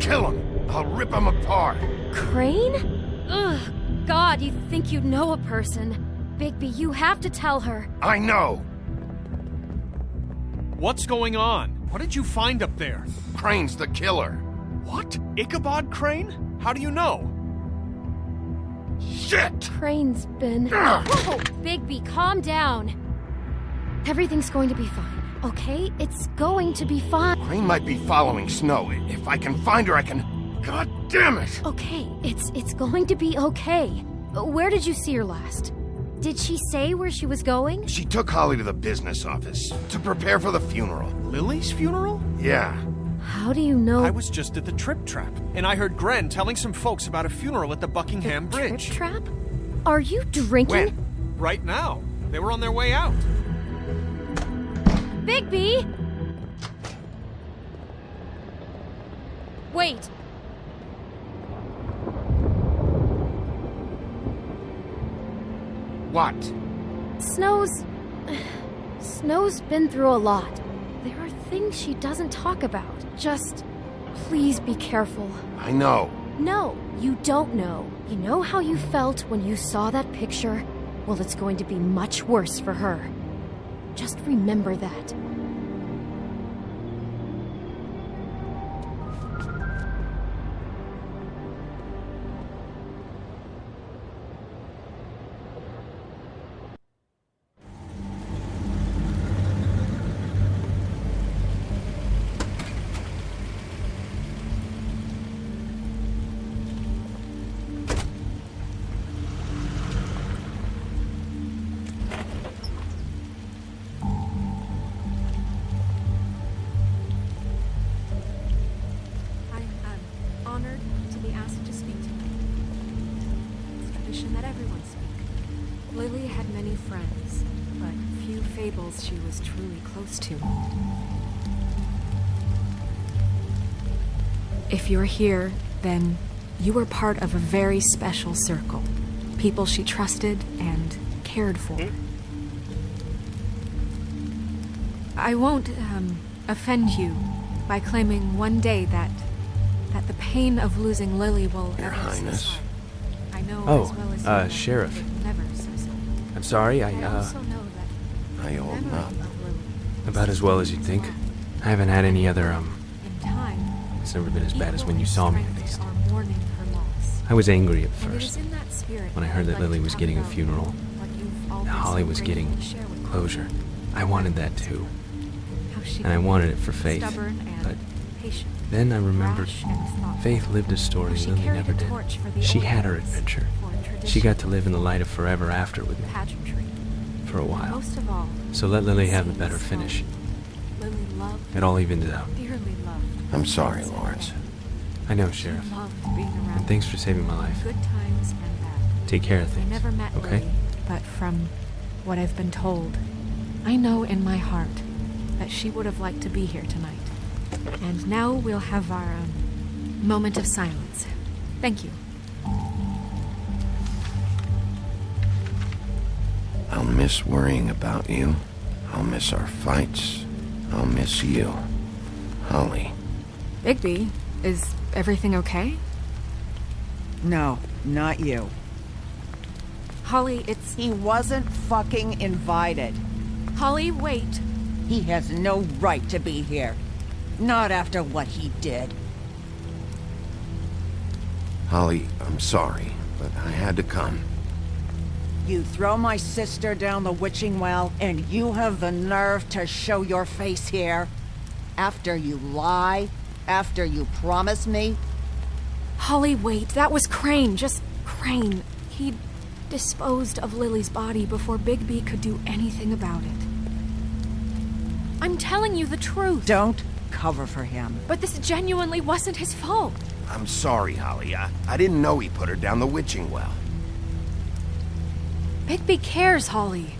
Kill him! I'll rip him apart! Crane? Ugh, God, you think you know a person. Bigby, you have to tell her. I know! What's going on? What did you find up there? Crane's the killer. What? Ichabod Crane? How do you know? Shit! Crane's been... Whoa! Bigby, calm down. Everything's going to be fine, okay? It's going to be fine. Crane might be following Snow. If I can find her, I can... God damn it! Okay, it's going to be okay. Where did you see her last? Did she say where she was going? She took Holly to the business office to prepare for the funeral. Lily's funeral? Yeah. How do you know? I was just at the Trip Trap, and I heard Gren telling some folks about a funeral at the Buckingham Bridge. Trip Trap? Are you drinking? When? Right now. They were on their way out. Bigby! Wait. What? Snow's been through a lot. There are things she doesn't talk about. Just, please be careful. I know. No, you don't know. You know how you felt when you saw that picture? Well, it's going to be much worse for her. Just remember that. Honored to be asked to speak tonight. It's tradition that everyone speak. Lily had many friends, but few fables she was truly close to. If you're here, then you were part of a very special circle. People she trusted and cared for. I won't, offend you by claiming one day that the pain of losing Lily will Your ever Highness. subside. I know Oh, as well as you Sheriff. it never subside. I'm sorry, I also know that I owe memory not. of Lily about as well as you'd think. I haven't had any other, in time, it's never been as bad as evil when you and saw me, at strength least. are mourning her loss. I was angry at And it is first, in that spirit when I heard I'd that like Lily to was talk getting a about funeral. what you've all That been Holly so was grateful getting to share with me. closure. I wanted that too, How she and I could wanted be it for Faith, stubborn and but patient, then I remembered rash and thoughtful. Faith lived a story How she Lily carried never a did. torch for the She old had her ones, adventure. for tradition, She got to live in the light of forever after with me, pageantry. for a while. Most of all, So let Lily have a seeing better Snow. finish. Lily loved, It all evened out. dearly loved. I'm sorry, Lawrence. I know, She Sheriff. loved being around And thanks for saving my life. good times and bad. Take care of I things. never met okay? Lily, but from what I've been told, I know in my heart that she would have liked to be here tonight. And now we'll have our moment of silence. Thank you. I'll miss worrying about you. I'll miss our fights. I'll miss you. Holly. Bigby, is everything okay? No, not you. Holly, it's... He wasn't fucking invited. Holly, wait. He has no right to be here. Not after what he did. Holly, I'm sorry, but I had to come. You throw my sister down the witching well, and you have the nerve to show your face here? After you lie? After you promise me? Holly, wait. That was Crane. Just Crane. He disposed of Lily's body before Bigby could do anything about it. I'm telling you the truth. Don't cover for him. But this genuinely wasn't his fault. I'm sorry, Holly. I didn't know he put her down the witching well. Bigby cares, Holly.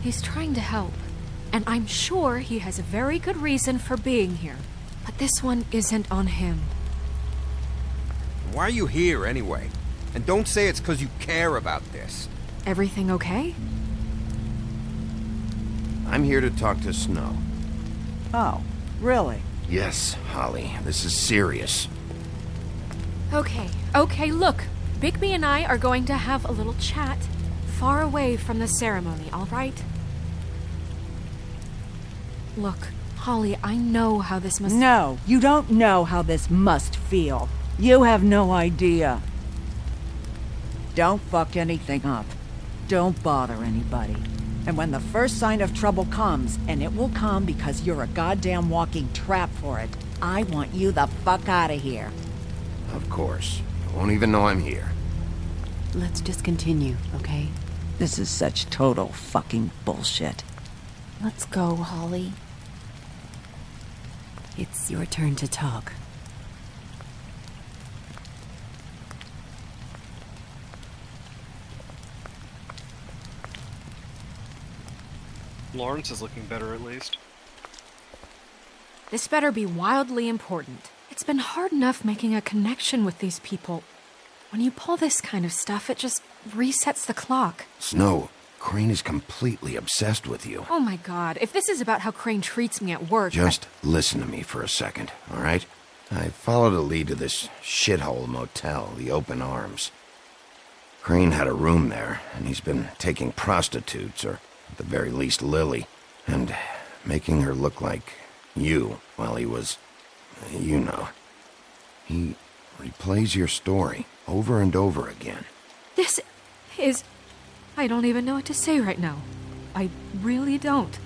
He's trying to help. And I'm sure he has a very good reason for being here. But this one isn't on him. Why are you here, anyway? And don't say it's because you care about this. Everything okay? I'm here to talk to Snow. Oh, really? Yes, Holly, this is serious. Okay, look. Bigby and I are going to have a little chat far away from the ceremony, all right? Look, Holly, I know how this must... No, you don't know how this must feel. You have no idea. Don't fuck anything up. Don't bother anybody. And when the first sign of trouble comes, and it will come because you're a goddamn walking trap for it, I want you the fuck out of here. Of course. You won't even know I'm here. Let's just continue, okay? This is such total fucking bullshit. Let's go, Holly. It's your turn to talk. Lawrence is looking better, at least. This better be wildly important. It's been hard enough making a connection with these people. When you pull this kind of stuff, it just resets the clock. Snow, Crane is completely obsessed with you. Oh my god, if this is about how Crane treats me at work... Just listen to me for a second, all right? I followed a lead to this shithole motel, the Open Arms. Crane had a room there, and he's been taking prostitutes, or at the very least Lily, and making her look like you while he was... you know. He replays your story over and over again. This is... I don't even know what to say right now. I really don't.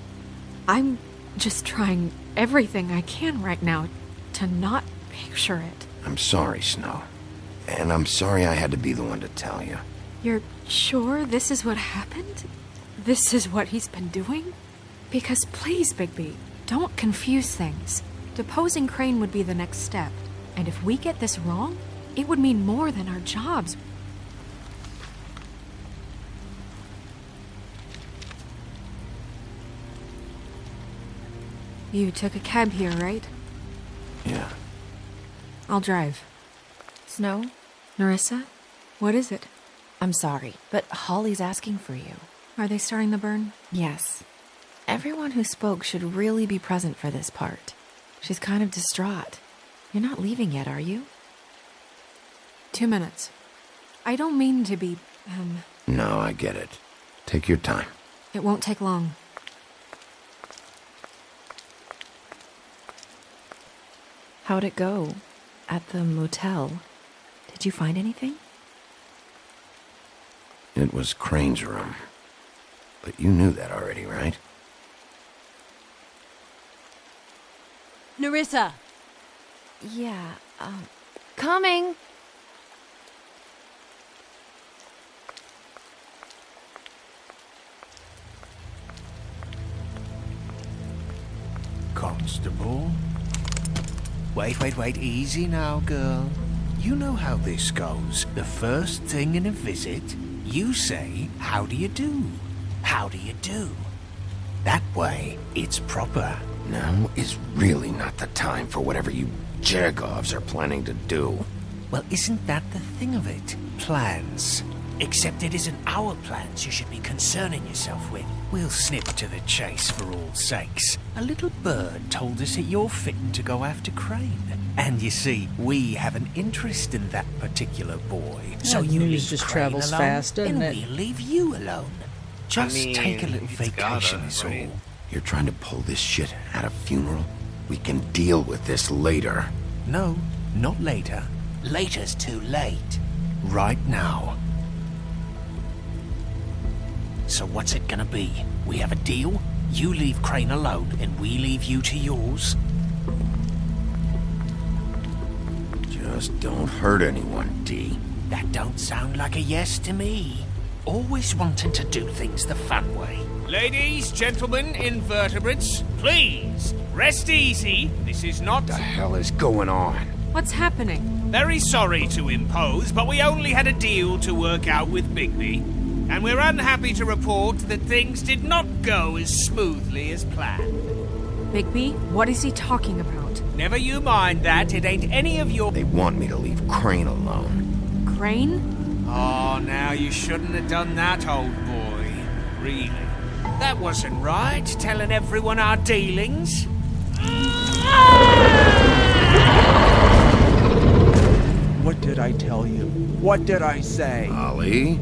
I'm just trying everything I can right now to not picture it. I'm sorry, Snow. And I'm sorry I had to be the one to tell you. You're sure this is what happened? This is what he's been doing? Because please, Bigby, don't confuse things. Deposing Crane would be the next step. And if we get this wrong, it would mean more than our jobs. You took a cab here, right? Yeah. I'll drive. Snow? Nerissa? What is it? I'm sorry, but Holly's asking for you. Are they starting the burn? Yes. Everyone who spoke should really be present for this part. She's kind of distraught. You're not leaving yet, are you? 2 minutes. I don't mean to be, No, I get it. Take your time. It won't take long. How'd it go? At the motel? Did you find anything? It was Crane's room. But you knew that already, right? Nerissa! Yeah, coming! Constable? Wait, easy now, girl. You know how this goes. The first thing in a visit, you say, how do you do? How do you do? That way, it's proper. Now is really not the time for whatever you Jergovs are planning to do. Well, isn't that the thing of it? Plans. Except it isn't our plans you should be concerning yourself with. We'll snip to the chase for all sakes. A little bird told us that you're fitting to go after Crane. And you see, we have an interest in that particular boy. So you news leave just Crane travels alone, fast, doesn't and it? we'll leave you alone. Just take a little he's vacation gotta, is right? all. You're trying to pull this shit at a funeral? We can deal with this later. No, not later. Later's too late. Right now. So what's it gonna be? We have a deal? You leave Crane alone, and we leave you to yours? Just don't hurt anyone, D. That don't sound like a yes to me. Always wanting to do things the fun way. Ladies, gentlemen, invertebrates, please, rest easy. This is not... What the hell is going on? What's happening? Very sorry to impose, but we only had a deal to work out with Bigby. And we're unhappy to report that things did not go as smoothly as planned. Bigby, what is he talking about? Never you mind that, it ain't any of your... They want me to leave Crane alone. Crane? Oh, now you shouldn't have done that, old boy. Really. That wasn't right, telling everyone our dealings. What did I tell you? What did I say? Holly?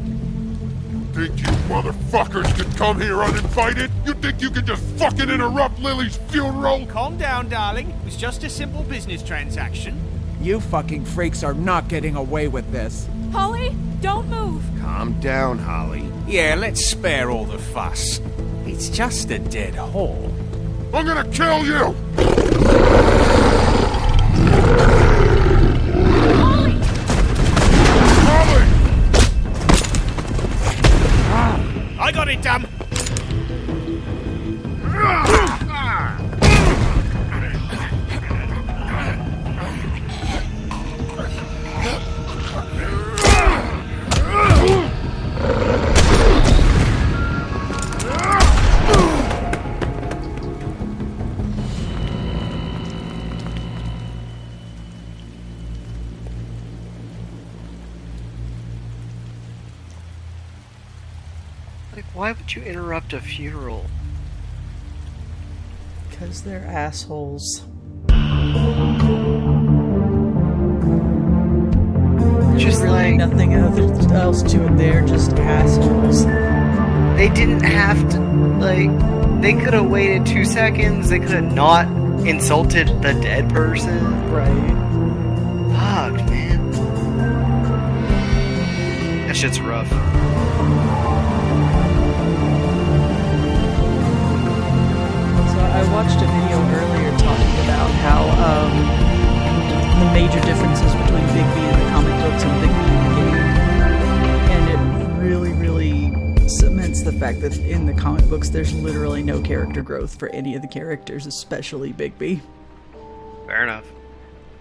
Think you motherfuckers could come here uninvited? You think you could just fucking interrupt Lily's funeral? Calm down, darling. It was just a simple business transaction. You fucking freaks are not getting away with this. Holly, don't move. Calm down, Holly. Yeah, let's spare all the fuss. It's just a dead hole. I'm gonna kill you! Holly! I got it, damn. Like, why would you interrupt a funeral? Because they're assholes. Just really like nothing else to it. They're just assholes. they didn't have to. Like, they could have waited 2 seconds. They could have not insulted the dead person. Right. Fuck, man. That shit's rough. So I watched a video earlier talking about how the major differences between Bigby in the comic books and Bigby in the game, and it really, really cements the fact that in the comic books there's literally no character growth for any of the characters, especially Bigby. Fair enough.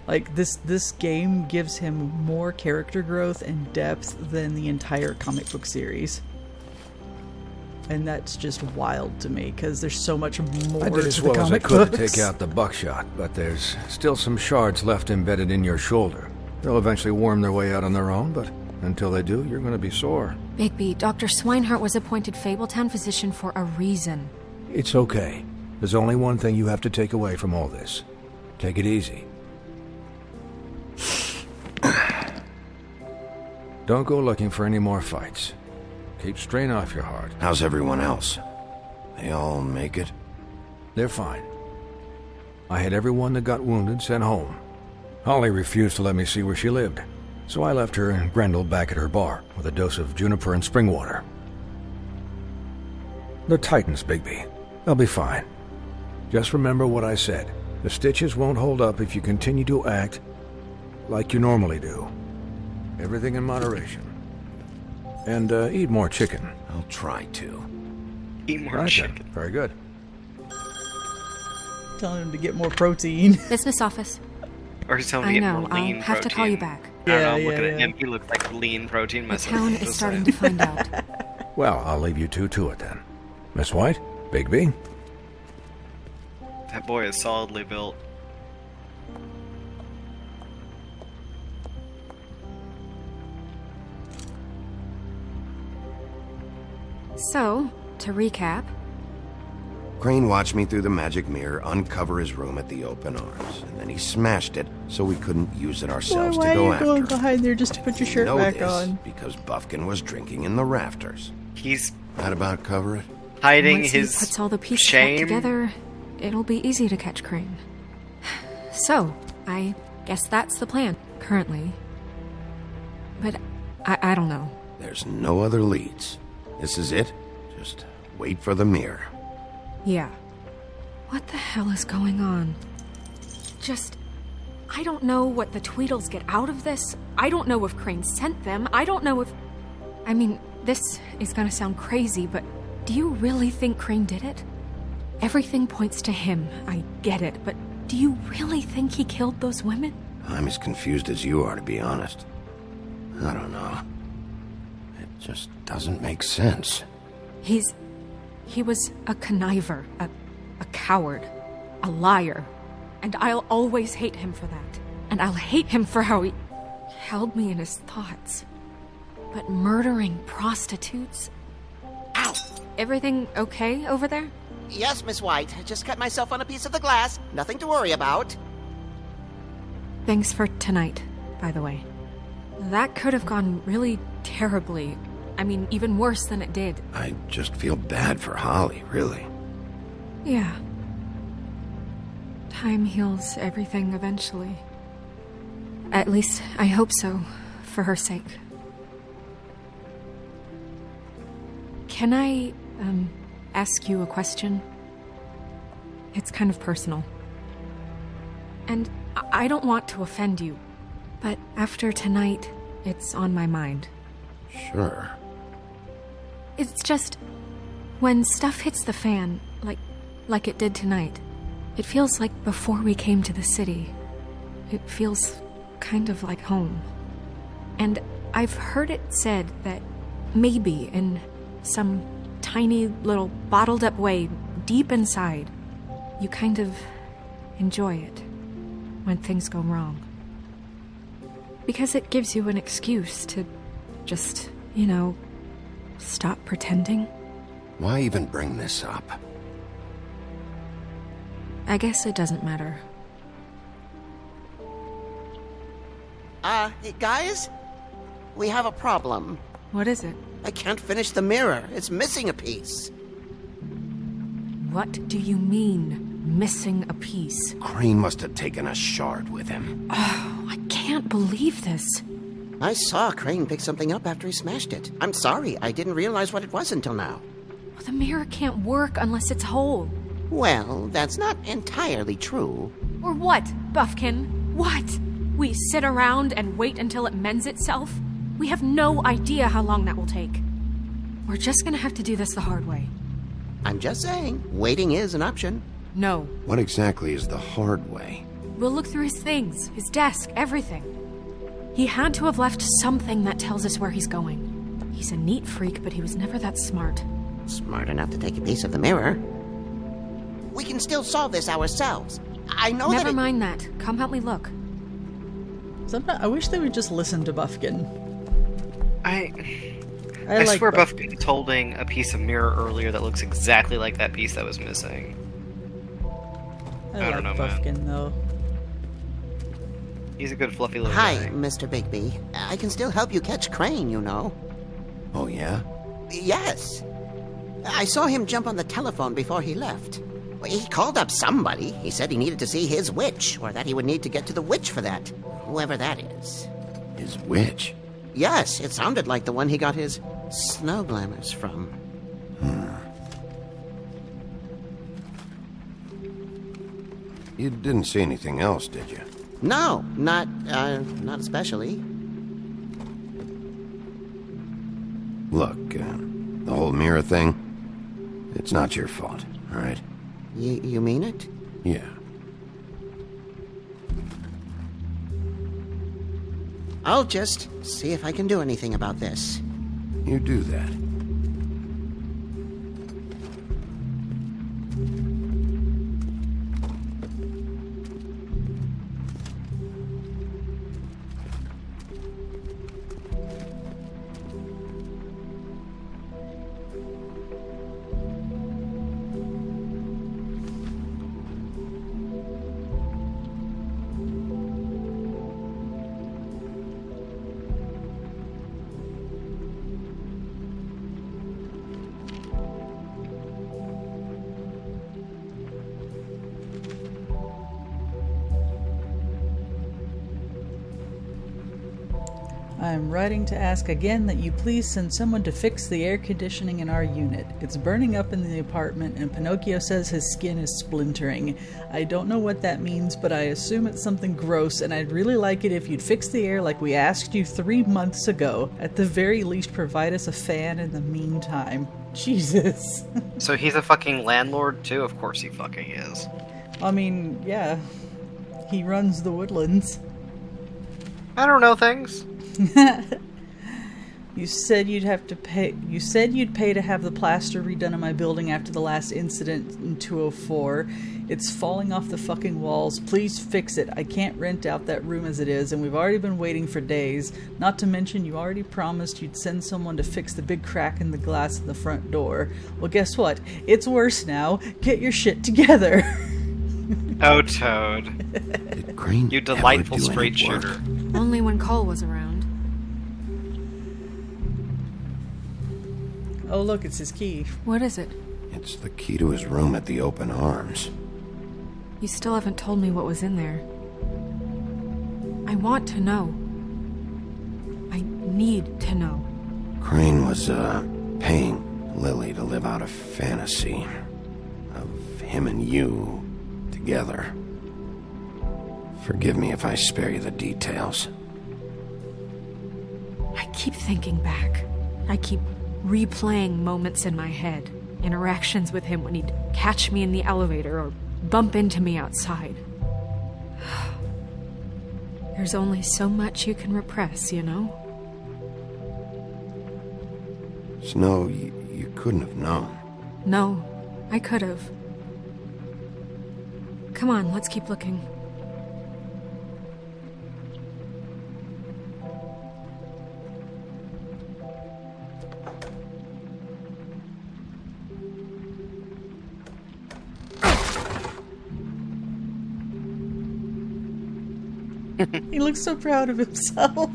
Like, this game gives him more character growth and depth than the entire comic book series. And that's just wild to me, because there's so much more I did as to well the as I comic could books. to take out the buckshot, but there's still some shards left embedded in your shoulder. They'll eventually worm their way out on their own, but until they do, you're going to be sore. Bigby, Dr. Swinehart was appointed Fabletown physician for a reason. It's okay. There's only one thing you have to take away from all this. Take it easy. Don't go looking for any more fights. Keep strain off your heart. How's everyone else? They all make it? They're fine. I had everyone that got wounded sent home. Holly refused to let me see where she lived, so I left her and Grendel back at her bar with a dose of juniper and spring water. They're Titans, Bigby. They'll be fine. Just remember what I said. The stitches won't hold up if you continue to act like you normally do. Everything in moderation. And eat more chicken. I'll try to. Eat more chicken. Very good. Telling him to get more protein. Business office. Or he's telling me to get more I'll lean have protein. to call you back. I don't know, Yeah, looking at yeah. him, he looked like lean protein The myself. town is starting to find out. Well, I'll leave you two to it then. Miss White, Bigby. That boy is solidly built. So, to recap, Crane watched me through the magic mirror uncover his room at the open arms, and then he smashed it so we couldn't use it ourselves Why to are go you after going him. behind there just to put your shirt know back this on? because Buffkin was drinking in the rafters. He's That about cover it? hiding once his he puts all the pieces back shame. together, it'll be easy to catch Crane. So, I guess that's the plan, currently. But I don't know. There's no other leads. This is it. Just wait for the mirror. Yeah. What the hell is going on? I don't know what the Tweedles get out of this. I don't know if Crane sent them. I don't know if... I mean, this is gonna sound crazy, but do you really think Crane did it? Everything points to him. I get it, but do you really think he killed those women? I'm as confused as you are, to be honest. I don't know. It just doesn't make sense. He was a conniver, a coward, a liar. And I'll always hate him for that. And I'll hate him for how he held me in his thoughts. But murdering prostitutes? Ow! Everything okay over there? Yes, Miss White. I just cut myself on a piece of the glass. Nothing to worry about. Thanks for tonight, by the way. That could have gone really terribly. I mean, even worse than it did. I just feel bad for Holly, really. Yeah. Time heals everything eventually. At least, I hope so, for her sake. Can I, ask you a question? It's kind of personal. And I don't want to offend you, but after tonight, it's on my mind. Sure. It's just, when stuff hits the fan, like it did tonight, it feels like before we came to the city. It feels kind of like home. And I've heard it said that maybe in some tiny little bottled up way deep inside, you kind of enjoy it when things go wrong. Because it gives you an excuse to just, stop pretending. Why even bring this up? I guess it doesn't matter. Hey, guys? We have a problem. What is it? I can't finish the mirror. It's missing a piece. What do you mean, missing a piece? Crane must have taken a shard with him. Oh, I can't believe this. I saw Crane pick something up after he smashed it. I'm sorry, I didn't realize what it was until now. The mirror can't work unless it's whole. Well, that's not entirely true. Or what, Buffkin? What? We sit around and wait until it mends itself? We have no idea how long that will take. We're just gonna have to do this the hard way. I'm just saying, waiting is an option. No. What exactly is the hard way? We'll look through his things, his desk, everything. He had to have left something that tells us where he's going. He's a neat freak, but he was never that smart. Smart enough to take a piece of the mirror. We can still solve this ourselves. I know Never mind that. Come help me look. I wish they would just listen to Buffkin. I like swear Buffkin was holding a piece of mirror earlier that looks exactly like that piece that was missing. I don't know, Buffkin, though. He's a good fluffy little Hi, guy. Mr. Bigby. I can still help you catch Crane, you know. Oh, yeah? Yes. I saw him jump on the telephone before he left. He called up somebody. He said he needed to see his witch, or that he would need to get to the witch for that. Whoever that is. His witch? Yes, it sounded like the one he got his snow glamours from. You didn't see anything else, did you? No, not especially. Look, the whole mirror thing, it's not your fault, all right? You mean it? Yeah. I'll just see if I can do anything about this. You do that. I'm writing to ask again that you please send someone to fix the air conditioning in our unit. It's burning up in the apartment and Pinocchio says his skin is splintering. I don't know what that means, but I assume it's something gross and I'd really like it if you'd fix the air like we asked you 3 months ago. At the very least, provide us a fan in the meantime. Jesus. So he's a fucking landlord too? Of course he fucking is. I mean, yeah. He runs the Woodlands. I don't know things. You said you'd have to pay. You said you'd pay to have the plaster redone in my building after the last incident in 204. It's falling off the fucking walls. Please fix it. I can't rent out that room as it is, and we've already been waiting for days. Not to mention, you already promised you'd send someone to fix the big crack in the glass in the front door. Well, guess what? It's worse now. Get your shit together. Oh, Toad. Did Crane You delightful ever do any straight work? shooter. Only when Cole was around. Oh, look, it's his key. What is it? It's the key to his room at the Open Arms. You still haven't told me what was in there. I want to know. I need to know. Crane was, paying Lily to live out a fantasy of him and you together. Forgive me if I spare you the details. I keep thinking back. I keep replaying moments in my head. Interactions with him when he'd catch me in the elevator or bump into me outside. There's only so much you can repress, you know? Snow, you couldn't have known. No, I could have. Come on, let's keep looking. He looks so proud of himself.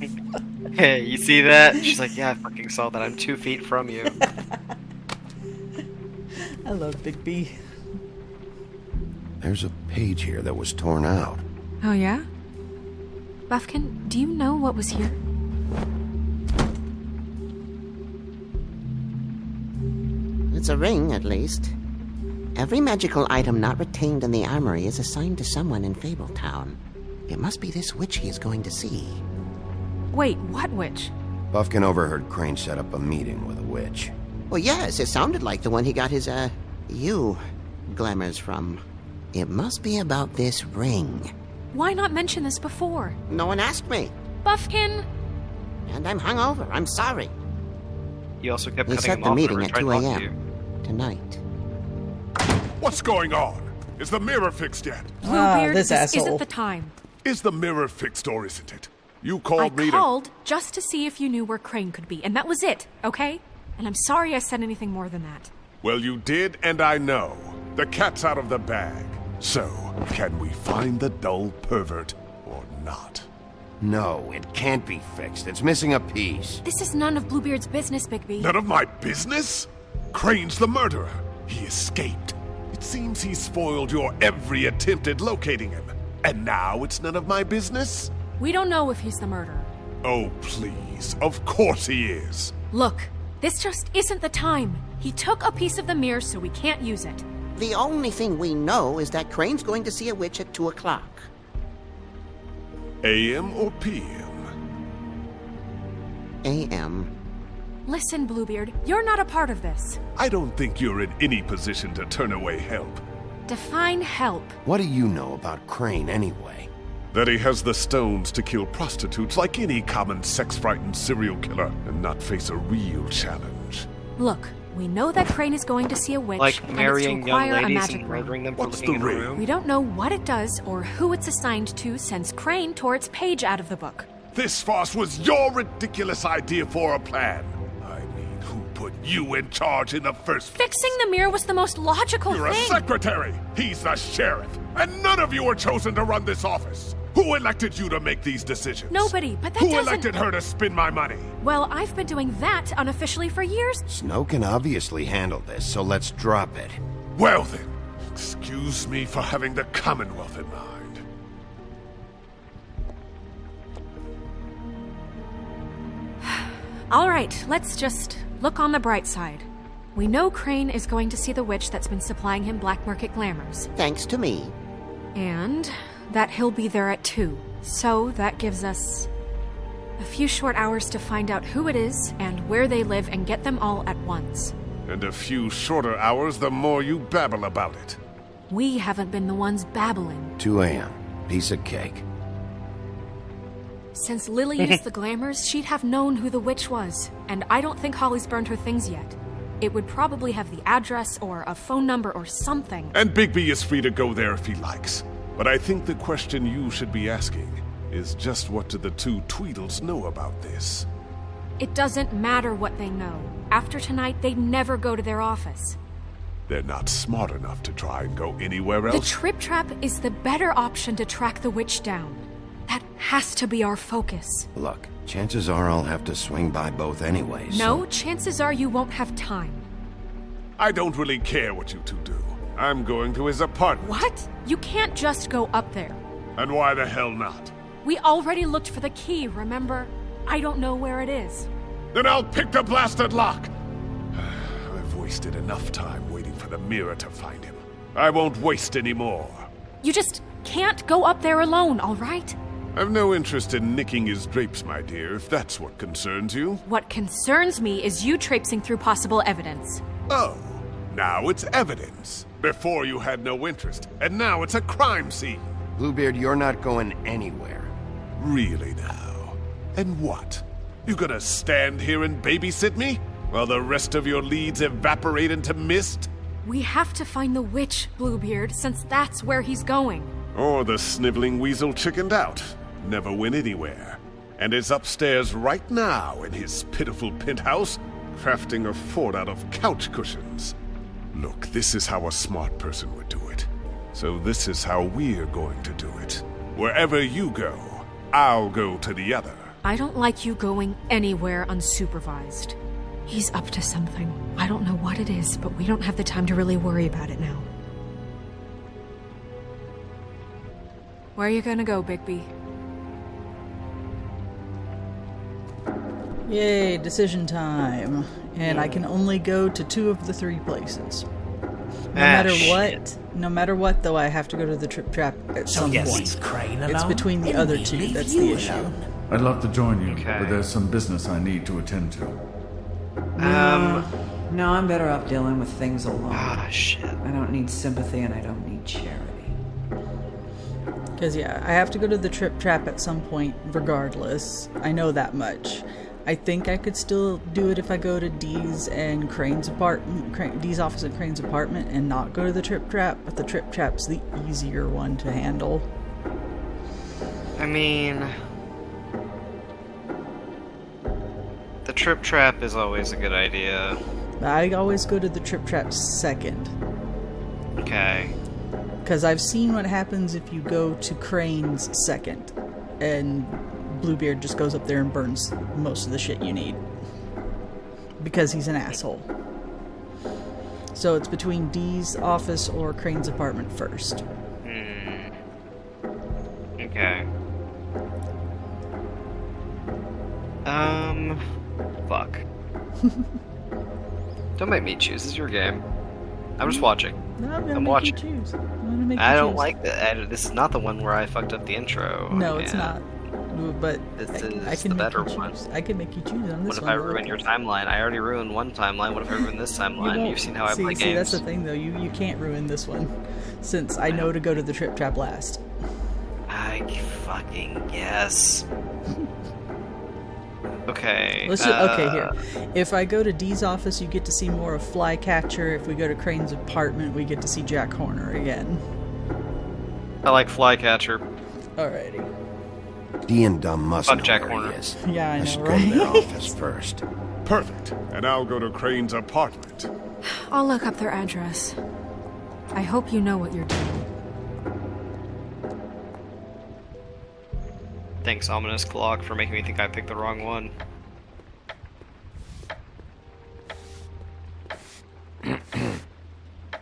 Hey, you see that? She's like, yeah, I fucking saw that. I'm 2 feet from you. I love Big B. There's a page here that was torn out. Oh, yeah? Buffkin, do you know what was here? It's a ring, at least. Every magical item not retained in the armory is assigned to someone in Fabletown. It must be this witch he is going to see. Wait, what witch? Buffkin overheard Crane set up a meeting with a witch. Well, yes, it sounded like the one he got his, glamours from. It must be about this ring. Why not mention this before? No one asked me. Buffkin! And I'm hungover. I'm sorry. You also kept He cutting set him the off meeting whenever at he 2 tried to talk to you. a.m. tonight. What's going on? Is the mirror fixed yet? Bluebeard, this asshole. isn't the time. Is the mirror fixed or isn't it? You called me I called just to see if you knew where Crane could be, and that was it, okay? And I'm sorry I said anything more than that. Well, you did, and I know. The cat's out of the bag. So, can we find the dull pervert or not? No, it can't be fixed. It's missing a piece. This is none of Bluebeard's business, Bigby. None of my business? Crane's the murderer. He escaped. It seems he spoiled your every attempt at locating him. And now it's none of my business? We don't know if he's the murderer. Oh, please. Of course he is. Look, this just isn't the time. He took a piece of the mirror, so we can't use it. The only thing we know is that Crane's going to see a witch at 2 o'clock. AM or PM? AM. Listen, Bluebeard, you're not a part of this. I don't think you're in any position to turn away help. Define help. What do you know about Crane, anyway? That he has the stones to kill prostitutes like any common sex-frightened serial killer and not face a real challenge. Look, we know that Crane is going to see a witch, Like and marrying it's to young acquire a ladies magic and ring. murdering them for What's looking in the a ring? room? We don't know what it does or who it's assigned to since Crane tore its page out of the book. This farce was your ridiculous idea for a plan. I mean, who put you in charge in the first place? Fixing the mirror was the most logical You're thing. a secretary. He's the sheriff. And none of you were chosen to run this office. Who elected you to make these decisions? Nobody, but that Who doesn't... elected her to spend my money? Well, I've been doing that unofficially for years. Snow can obviously handle this, so let's drop it. Well then, excuse me for having the Commonwealth in mind. All right, let's just look on the bright side. We know Crane is going to see the witch that's been supplying him black market glamours. Thanks to me. And that he'll be there at 2. So that gives us a few short hours to find out who it is and where they live and get them all at once. And a few shorter hours, the more you babble about it. We haven't been the ones babbling. 2 a.m. Piece of cake. Since Lily used the glamours, she'd have known who the witch was. And I don't think Holly's burned her things yet. It would probably have the address or a phone number or something. And Bigby is free to go there if he likes. But I think the question you should be asking is just what do the two Tweedles know about this? It doesn't matter what they know. After tonight, they'd never go to their office. They're not smart enough to try and go anywhere The else. Trip Trap is the better option to track the witch down. That has to be our focus. Look, chances are I'll have to swing by both anyways. No, chances are you won't have time. I don't really care what you two do. I'm going to his apartment. What? You can't just go up there. And why the hell not? We already looked for the key, remember? I don't know where it is. Then I'll pick the blasted lock! I've wasted enough time waiting for the mirror to find him. I won't waste any more. You just can't go up there alone, all right? I've no interest in nicking his drapes, my dear, if that's what concerns you. What concerns me is you traipsing through possible evidence. Oh, now it's evidence. Before you had no interest, and now it's a crime scene. Bluebeard, you're not going anywhere. Really now? And what? You gonna stand here and babysit me? While the rest of your leads evaporate into mist? We have to find the witch, Bluebeard, since that's where he's going. Or the sniveling weasel chickened out. Never went anywhere. And is upstairs right now in his pitiful penthouse, crafting a fort out of couch cushions. Look, this is how a smart person would do it. So this is how we're going to do it. Wherever you go, I'll go to the other. I don't like you going anywhere unsupervised. He's up to something. I don't know what it is, but we don't have the time to really worry about it now. Where are you gonna go, Bigby? Yay, decision time. And I can only go to 2 of the 3 places. No matter what, though, I have to go to the Trip Trap at some point. It's between the other 2 that's the issue. I'd love to join you, but there's some business I need to attend to. No, I'm better off dealing with things alone. Ah, shit. I don't need sympathy and I don't need charity. Because, yeah, I have to go to the Trip Trap at some point regardless. I know that much. I think I could still do it if I go to Dee's and Crane's apartment, Dee's office and Crane's apartment, and not go to the Trip Trap, but the Trip Trap's the easier one to handle. I mean, the Trip Trap is always a good idea. I always go to the Trip Trap second. Okay. Because I've seen what happens if you go to Crane's second, and Bluebeard just goes up there and burns most of the shit you need. Because he's an asshole. So it's between Dee's office or Crane's apartment first. Okay. Fuck. Don't make me choose. This is your game. I'm just watching. No, I'm I'm make watching. you choose. I'm gonna make I you don't choose. like that. This is not the one where I fucked up the intro. No, it's not. But This I is can the make better you one. choose. I can make you choose on What this if one. I ruin your timeline? I already ruined one timeline. What if I ruin this timeline? You've seen how I play See, that's games. the thing, though. You can't ruin this one, since I know to go to the Trip Trap last. I fucking guess. Okay. Okay, here. If I go to Dee's office, you get to see more of Flycatcher. If we go to Crane's apartment, we get to see Jack Horner again. I like Flycatcher. Alrighty. Dee and Dumb must Fuck know Jack where Horner. he is. Yeah, I know, should right? go to their office first. Perfect. And I'll go to Crane's apartment. I'll look up their address. I hope you know what you're doing. Thanks, Ominous Clock, for making me think I picked the wrong one.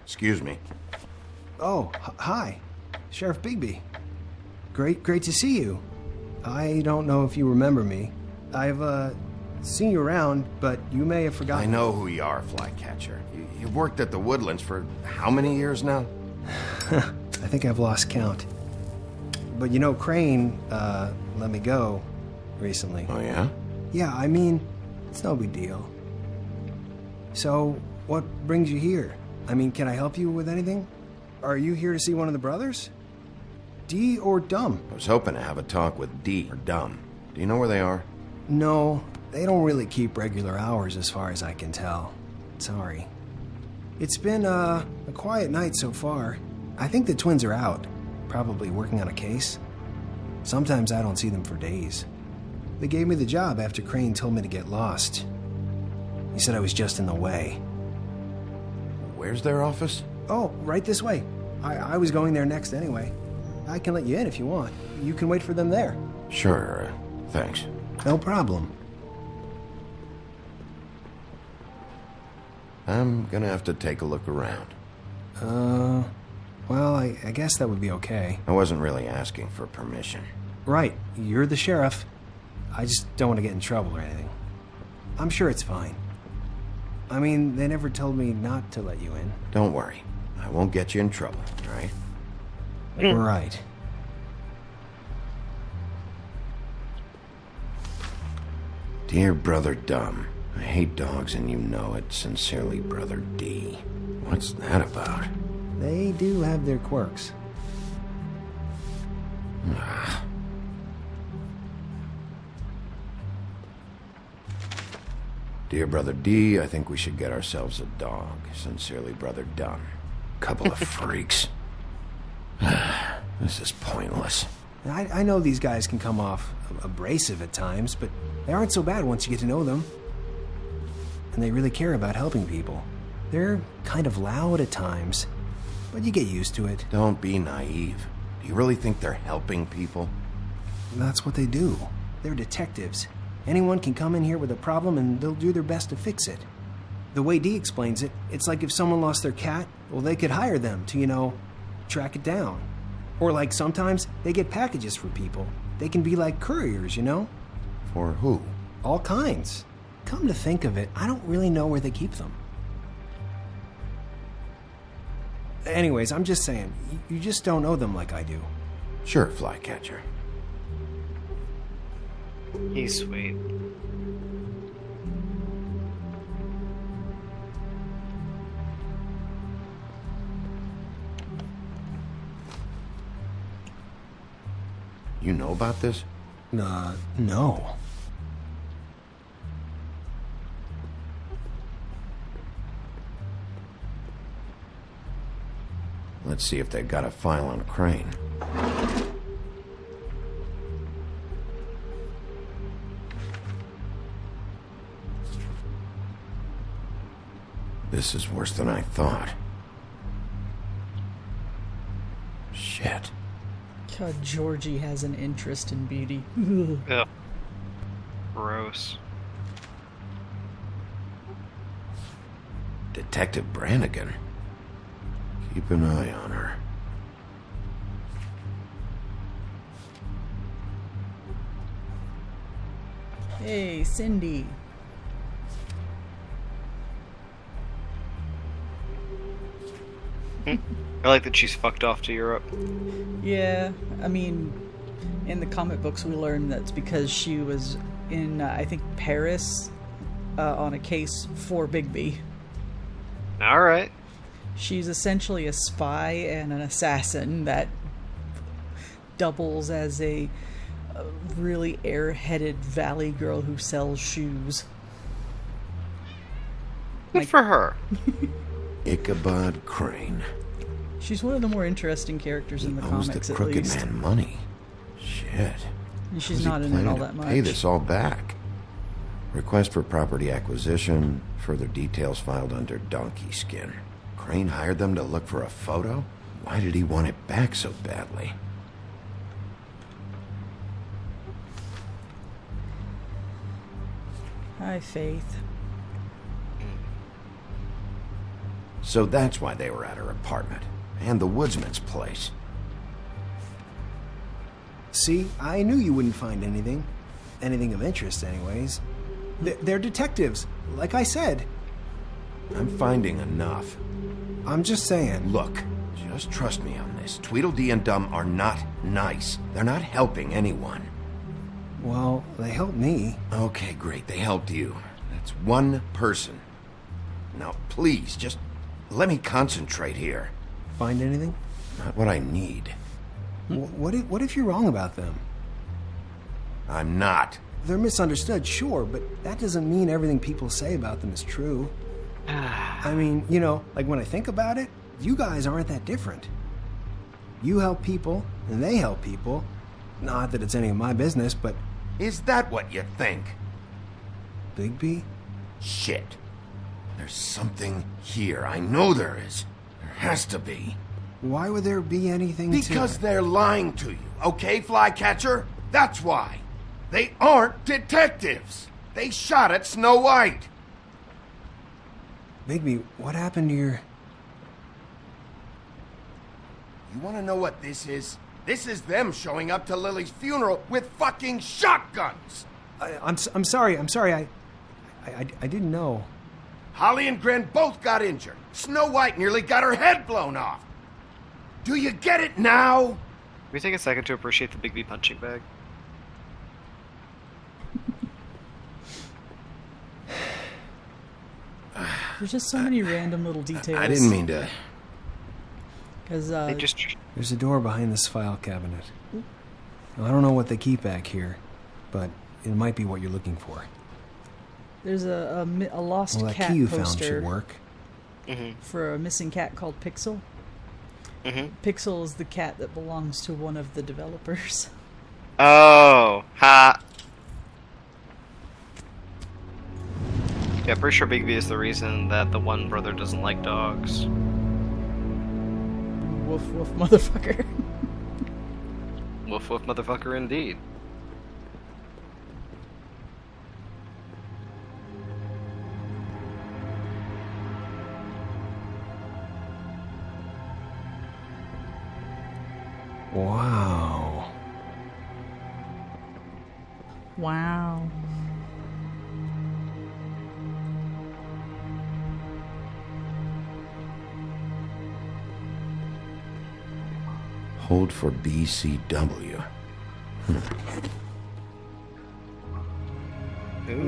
Excuse me. Oh, hi. Sheriff Bigby. Great to see you. I don't know if you remember me. I've, seen you around, but you may have forgotten. I know who you are, Flycatcher. You've worked at the Woodlands for how many years now? I think I've lost count. But you know, Crane, let me go recently. Oh, yeah? Yeah, I mean, it's no big deal. So, what brings you here? I mean, can I help you with anything? Are you here to see one of the brothers? Dee or Dumb? I was hoping to have a talk with Dee or Dumb. Do you know where they are? No, they don't really keep regular hours as far as I can tell. Sorry. It's been, a quiet night so far. I think the twins are out, probably working on a case. Sometimes I don't see them for days. They gave me the job after Crane told me to get lost. He said I was just in the way. Where's their office? Oh, right this way. I was going there next anyway. I can let you in if you want. you can wait for them there. Sure, thanks. No problem. I'm gonna have to take a look around. Well, I guess that would be okay. I wasn't really asking for permission. Right, you're the sheriff. I just don't want to get in trouble or anything. I'm sure it's fine. I mean, they never told me not to let you in. Don't worry. I won't get you in trouble, all right? Right. Dear Brother Dumb, I hate dogs and you know it. Sincerely, Brother D. What's that about? They do have their quirks. Ah. Dear Brother D, I think we should get ourselves a dog. Sincerely, Brother Dumb. Couple of freaks. This is pointless. I know these guys can come off abrasive at times, but they aren't so bad once you get to know them. And they really care about helping people. They're kind of loud at times, but you get used to it. Don't be naive. Do you really think they're helping people? That's what they do. They're detectives. Anyone can come in here with a problem and they'll do their best to fix it. The way Dee explains it, it's like if someone lost their cat, well, they could hire them to, track it down. Or like sometimes they get packages for people. They can be like couriers, For who? All kinds. Come to think of it, I don't really know where they keep them. Anyways, I'm just saying, you just don't know them like I do. Sure, Flycatcher. He's sweet. You know about this? No. Let's see if they've got a file on Crane. This is worse than I thought. Shit. God, Georgie has an interest in beauty. Yeah. Gross. Detective Brannigan. Keep an eye on her. Hey, Cindy. I like that she's fucked off to Europe. Yeah, I mean, in the comic books we learned that's because she was in, I think, Paris on a case for Bigby. Alright. She's essentially a spy and an assassin that doubles as a really airheaded valley girl who sells shoes. Good for her. Ichabod Crane. She's one of the more interesting characters in the Owes comics, the at crooked least. man money. Shit. And she's How's not he in it all planning that to much. Pay this all back. Request for property acquisition. Further details filed under donkey skin. Crane hired them to look for a photo? Why did he want it back so badly? Hi, Faith. So that's why they were at her apartment. And the woodsman's place. See, I knew you wouldn't find anything. Anything of interest, anyways. They're detectives, like I said. I'm finding enough. I'm just saying. Look, just trust me on this. Tweedledee and Dumb are not nice. They're not helping anyone. Well, they helped me. Okay, great. They helped you. That's one person. Now, please, just let me concentrate here. Find anything? Not what I need. What if you're wrong about them? I'm not. They're misunderstood, sure, but that doesn't mean everything people say about them is true. I mean, like when I think about it, you guys aren't that different. You help people, and they help people. Not that it's any of my business, but... Is that what you think? Bigby? Shit. There's something here. I know there is. There has to be. Why would there be anything Because they're lying to you, okay, Flycatcher? That's why. They aren't detectives. They shot at Snow White. Bigby, what happened to your... You want to know what this is? This is them showing up to Lily's funeral with fucking shotguns. I'm sorry. I didn't know. Holly and Gren both got injured. Snow White nearly got her head blown off. Do you get it now? Can we take a second to appreciate the Bigby punching bag? There's just so many random little details. I didn't mean to. Because there's a door behind this file cabinet. I don't know what they keep back here, but it might be what you're looking for. There's a lost that cat key you poster found should work. For a missing cat called Pixel. Pixel is the cat that belongs to one of the developers. Oh, ha. Yeah, pretty sure Bigby is the reason that the one brother doesn't like dogs. Woof woof motherfucker. Woof woof motherfucker indeed. Wow. Wow. Hold for BCW.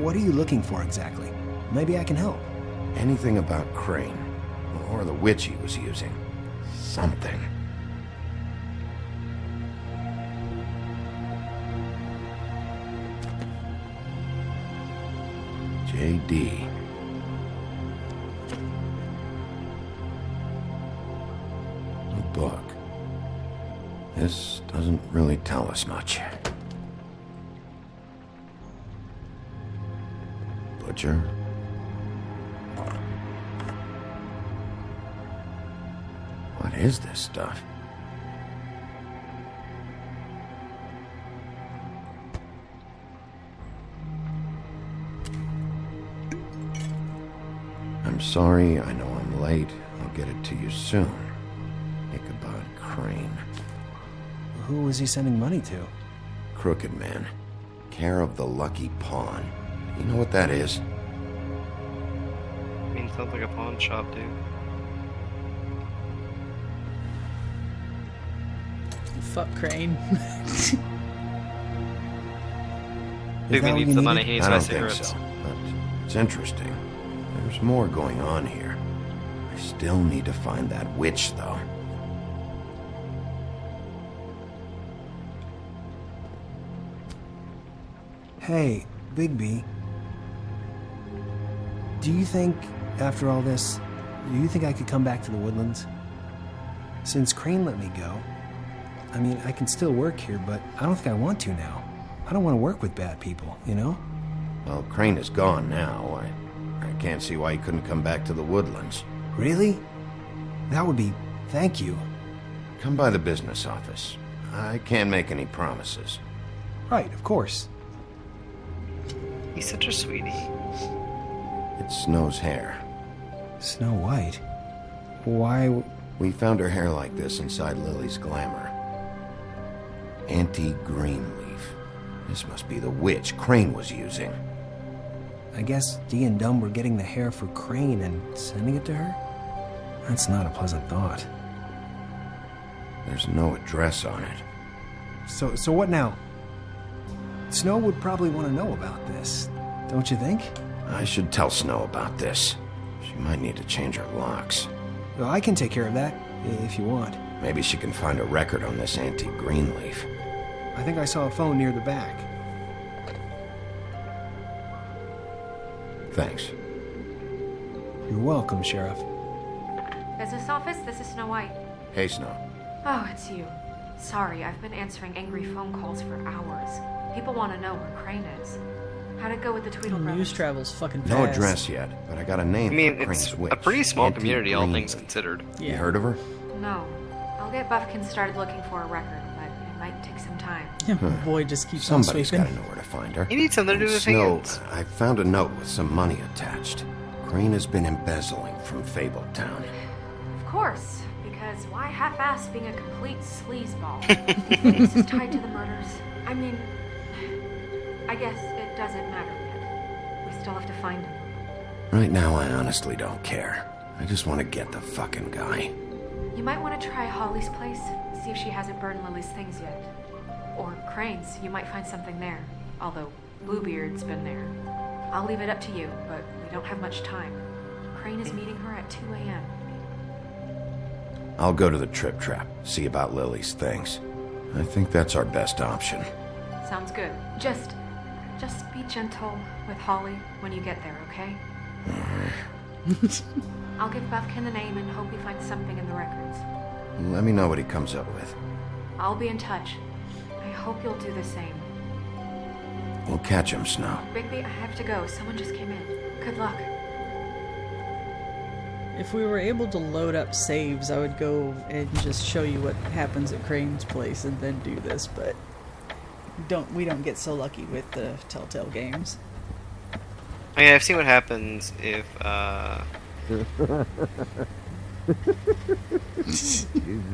What are you looking for exactly? Maybe I can help. Anything about Crane, or the witch he was using. Something. JD. A book. This doesn't really tell us much. Butcher. What is this stuff? I'm sorry, I know I'm late. I'll get it to you soon. Ichabod Crane. Who was he sending money to? Crooked Man. Care of the Lucky Pawn. You know what that is? I mean, sounds like a pawn shop, dude. Fuck Crane. Bigby needs the money, he needs I my don't think cigarettes. so, but it's interesting. There's more going on here. I still need to find that witch, though. Hey, Bigby. Do you think, after all this, do you think I could come back to the Woodlands? Since Crane let me go, I mean, I can still work here, but I don't think I want to now. I don't want to work with bad people, you know? Well, Crane is gone now. I can't see why he couldn't come back to the Woodlands. Really? That would be... thank you. Come by the business office. I can't make any promises. Right, of course. He's such a sweetie. It's Snow's hair. Snow White? Why... We found her hair like this inside Lily's glamour. Anti-Greenleaf. This must be the witch Crane was using. I guess Dee and Dumb were getting the hair for Crane and sending it to her? That's not a pleasant thought. There's no address on it. So what now? Snow would probably want to know about this, don't you think? I should tell Snow about this. She might need to change her locks. Well, I can take care of that, if you want. Maybe she can find a record on this Anti-Greenleaf. I think I saw a phone near the back. Thanks. You're welcome, Sheriff. Business office, this is Snow White. Hey, Snow. Oh, it's you. Sorry, I've been answering angry phone calls for hours. People want to know where Crane is. How'd it go with the Tweedle brothers? News travel's fucking fast. No address yet, but I got a name I mean, for Crane's it's witch. a pretty small community, all things Anti-Greenleaf. considered. You heard of her? No. I'll get Buffkin started looking for a record, but it might take some time. Boy just keeps on Somebody's sweeping. got to know where to find her. You need something to do with Snow, hands. I found a note with some money attached. Crane has been embezzling from Fabletown. Of course, because why half-ass being a complete sleazeball? This is tied to the murders. I mean, I guess it doesn't matter yet. We still have to find him. Right now, I honestly don't care. I just want to get the fucking guy. You might want to try Holly's place, see if she hasn't burned Lily's things yet. Or Crane's, you might find something there. Although, Bluebeard's been there. I'll leave it up to you, but we don't have much time. Crane is meeting her at 2 a.m. I'll go to the Trip Trap, see about Lily's things. I think that's our best option. Sounds good. Just be gentle with Holly when you get there, okay? I'll give Buffkin the name and hope he finds something in the records. Let me know what he comes up with. I'll be in touch. I hope you'll do the same. We'll catch him, Snow. Bigby, I have to go. Someone just came in. Good luck. If we were able to load up saves, I would go and just show you what happens at Crane's place and then do this, but we don't get so lucky with the Telltale games. Oh, yeah, I've seen what happens if, He's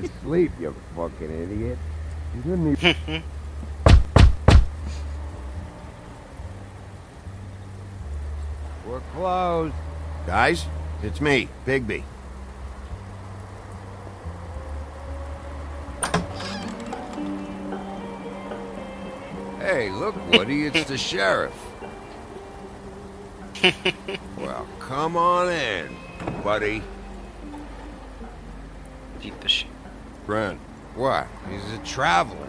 asleep, you fucking idiot. You didn't even... We're closed. Guys, it's me, Bigby. Hey, look, Woody, it's the sheriff. Well, come on in, buddy. Grant. What? He's a traveler.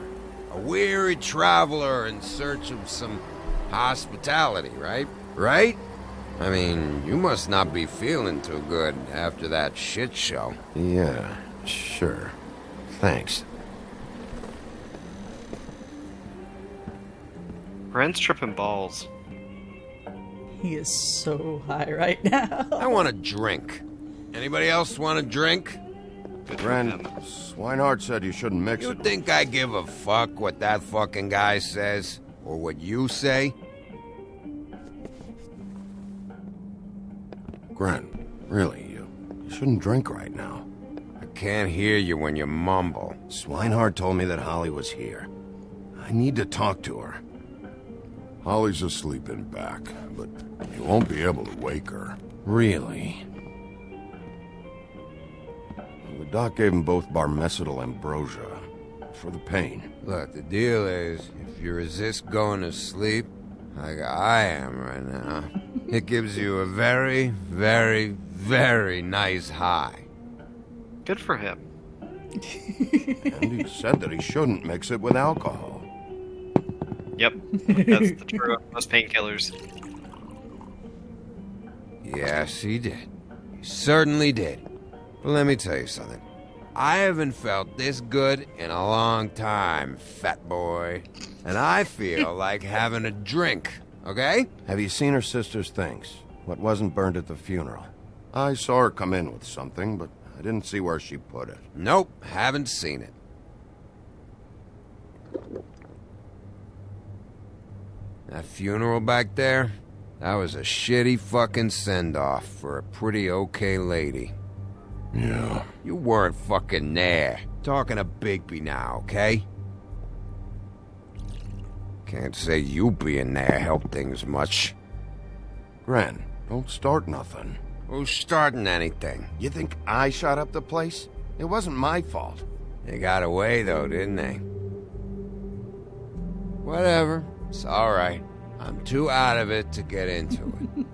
A weary traveler in search of some hospitality, right? Right? I mean, you must not be feeling too good after that shit show. Yeah, sure. Thanks. Brent's tripping balls. He is so high right now. I want a drink. Anybody else want a drink? Ren, Swinehart said you shouldn't mix You it. think I give a fuck what that fucking guy says? Or what you say? Gren, really, you shouldn't drink right now. I can't hear you when you mumble. Swinehart told me that Holly was here. I need to talk to her. Holly's asleep in back, but you won't be able to wake her. Really? The doc gave them both barmecidal ambrosia for the pain. Look, the deal is, if you resist going to sleep, like I am right now, it gives you a very, very, very nice high. Good for him. And he said that he shouldn't mix it with alcohol. Yep, that's the true of most painkillers. Yes, he did. He certainly did. But let me tell you something. I haven't felt this good in a long time, fat boy. And I feel like having a drink, okay? Have you seen her sister's things? What wasn't burned at the funeral? I saw her come in with something, but I didn't see where she put it. Nope, haven't seen it. That funeral back there, that was a shitty fucking send-off for a pretty okay lady. Yeah. You weren't fucking there. Talking to Bigby now, okay? Can't say you being there helped things much. Gren, don't start nothing. Who's starting anything? You think I shot up the place? It wasn't my fault. They got away, though, didn't they? Whatever. It's alright. I'm too out of it to get into it.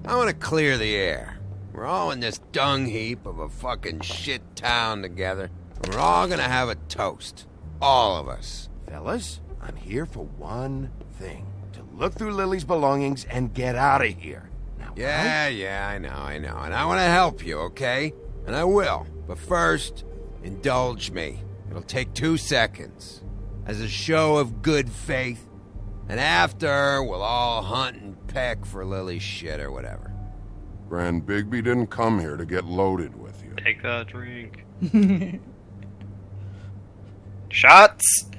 I want to clear the air. We're all in this dung heap of a fucking shit town together, and we're all gonna have a toast. All of us. Fellas, I'm here for one thing. To look through Lily's belongings and get out of here. Now, Yeah, I know. And I want to help you, okay? And I will. But first, indulge me. It'll take 2 seconds. As a show of good faith. And after, we'll all hunt and peck for Lily's shit or whatever. Grand Bigby didn't come here to get loaded with you. Take that drink. Shots!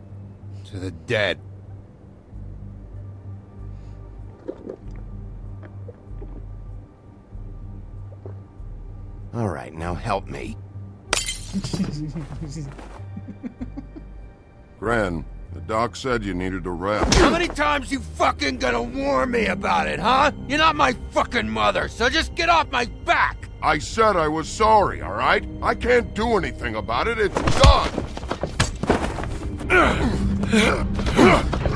To the dead. All right, now help me. Gren, the doc said you needed a rest. How many times you fucking gonna warn me about it, huh? You're not my fucking mother, so just get off my back! I said I was sorry, all right? I can't do anything about it. It's done.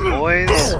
Boys.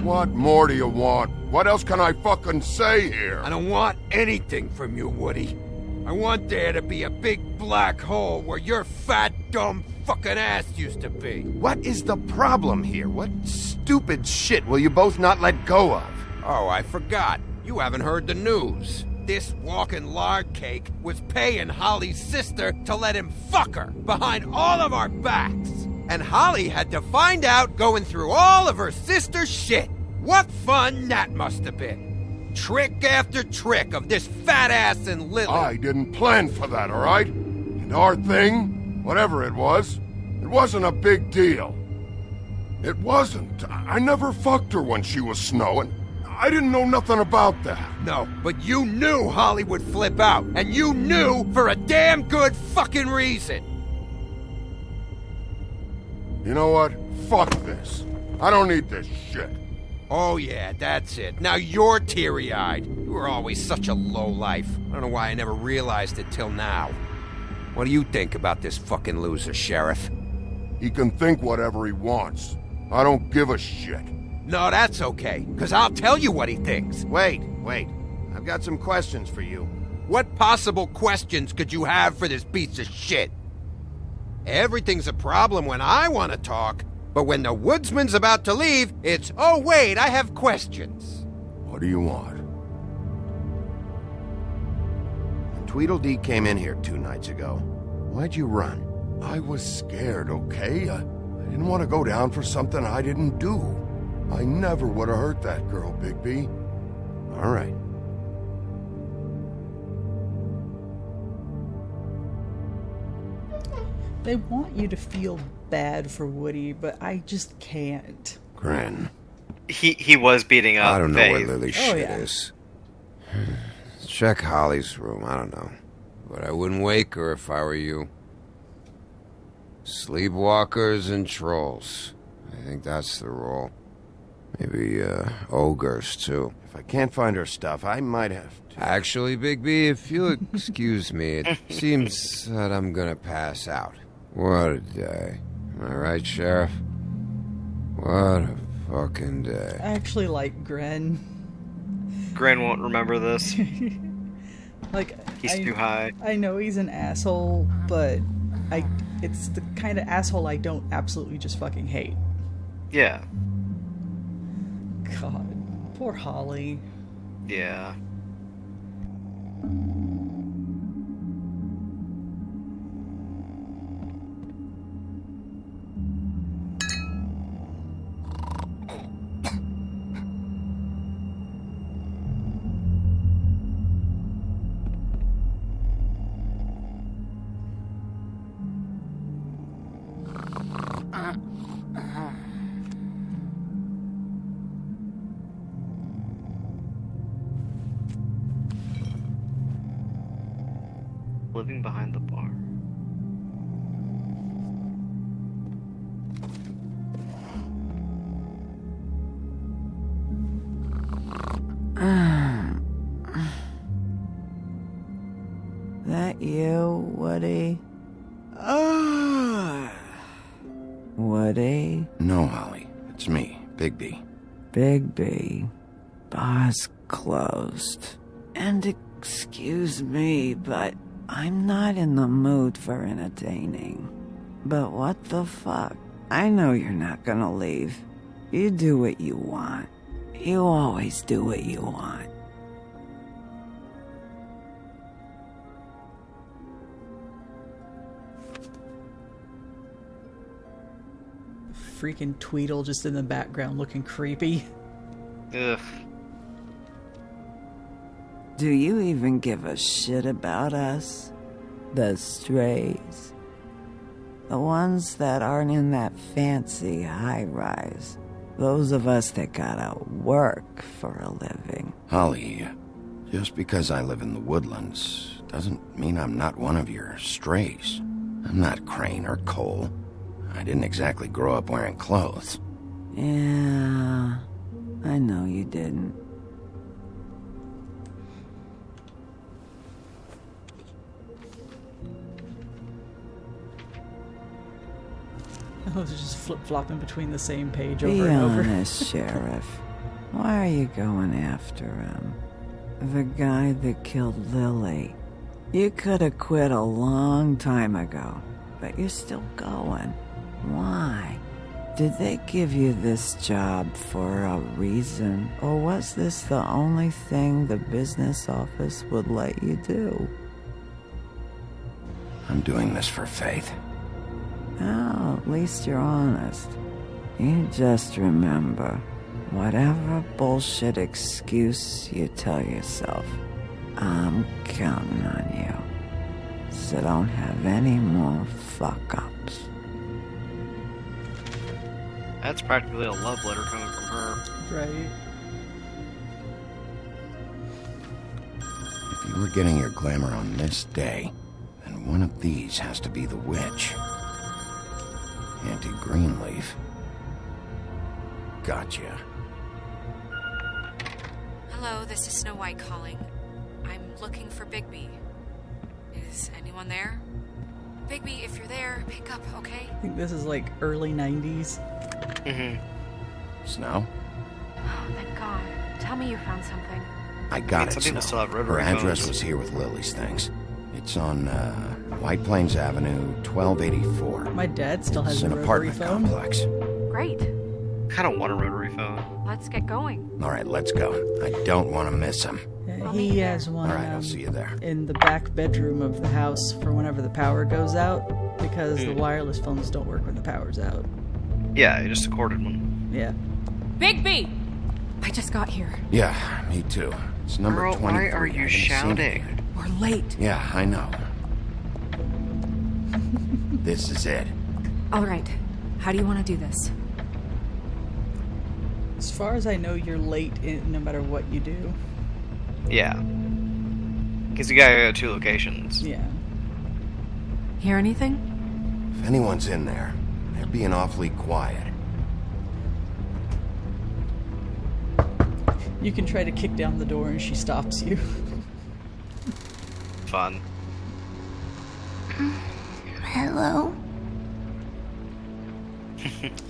What more do you want? What else can I fucking say here? I don't want anything from you, Woody. I want there to be a big black hole where your fat, dumb fucking ass used to be. What is the problem here? What stupid shit will you both not let go of? Oh, I forgot. You haven't heard the news. This walking lard cake was paying Holly's sister to let him fuck her behind all of our backs. And Holly had to find out going through all of her sister's shit. What fun that must have been. Trick after trick of this fat ass and Lily. I didn't plan for that, all right? And our thing, whatever it wasn't a big deal. It wasn't. I never fucked her when she was snowing. I didn't know nothing about that. No, but you knew Holly would flip out, and you knew for a damn good fucking reason. You know what? Fuck this. I don't need this shit. Oh yeah, that's it. Now you're teary-eyed. You were always such a lowlife. I don't know why I never realized it till now. What do you think about this fucking loser, Sheriff? He can think whatever he wants. I don't give a shit. No, that's okay, because I'll tell you what he thinks. Wait. I've got some questions for you. What possible questions could you have for this piece of shit? Everything's a problem when I want to talk, but when the woodsman's about to leave, it's, oh wait, I have questions. What do you want? When Tweedledee came in here 2 nights ago, why'd you run? I was scared, okay? I didn't want to go down for something I didn't do. I never would have hurt that girl, Bigby. All right. They want you to feel bad for Woody, but I just can't. Gren. He was beating up I don't know Faith. where Lily's shit is. Check Holly's room, I don't know. But I wouldn't wake her if I were you. Sleepwalkers and trolls. I think that's the rule. Maybe, ogres, too. If I can't find her stuff, I might have to... Actually, Bigby, if you'll excuse me, it seems that I'm gonna pass out. What a day. Am I right, Sheriff? What a fucking day. I actually like Gren. Gren won't remember this. Like, he's too high. I know he's an asshole, but it's the kind of asshole I don't absolutely just fucking hate. Yeah. God, poor Holly. Yeah. Living behind the bar. That you, Woody? Woody? No, Holly. It's me, Bigby. Bigby. Bar's closed. And excuse me, but I'm not in the mood for entertaining. But what the fuck? I know you're not gonna leave. You do what you want. You always do what you want. Freaking Tweedle just in the background looking creepy. Ugh. Do you even give a shit about us? The strays? The ones that aren't in that fancy high-rise. Those of us that gotta work for a living. Holly, just because I live in the woodlands doesn't mean I'm not one of your strays. I'm not Crane or Cole. I didn't exactly grow up wearing clothes. Yeah, I know you didn't. I was just flip-flopping between the same page Be over and over. honest, Sheriff. Why are you going after him? The guy that killed Lily. You could have quit a long time ago, but you're still going. Why? Did they give you this job for a reason, or was this the only thing the business office would let you do? I'm doing this for Faith. Oh, at least you're honest. You just remember, whatever bullshit excuse you tell yourself, I'm counting on you. So don't have any more fuck-ups. That's practically a love letter coming from her. Right. If you were getting your glamour on this day, then one of these has to be the witch. Auntie Greenleaf. Gotcha. Hello, this is Snow White calling. I'm looking for Bigby. Is anyone there? Bigby, if you're there, pick up, okay? I think this is like early 90s. Snow? Oh, thank God. Tell me you found something. I got some it, people Snow. still have Her rotary address phones. was here with Lily's things. It's on, White Plains Avenue, 1284. My dad still has It's a an rotary apartment phone. complex. Great. I don't want a rotary phone. Let's get going. All right, let's go. I don't want to miss him. He has one All right, I'll see you there. in the back bedroom of the house for whenever the power goes out, because the wireless phones don't work when the power's out. Yeah, I just recorded one. Yeah. Bigby! I just got here. Yeah, me too. It's number Girl, 23. why are I you haven't seen it shouting? yet. We're late. Yeah, I know. This is it. All right. How do you want to do this? As far as I know, you're late no matter what you do. Yeah. Because you gotta go to 2 locations. Yeah. Hear anything? If anyone's in there, they're being awfully quiet. You can try to kick down the door and she stops you. Fun. Hello?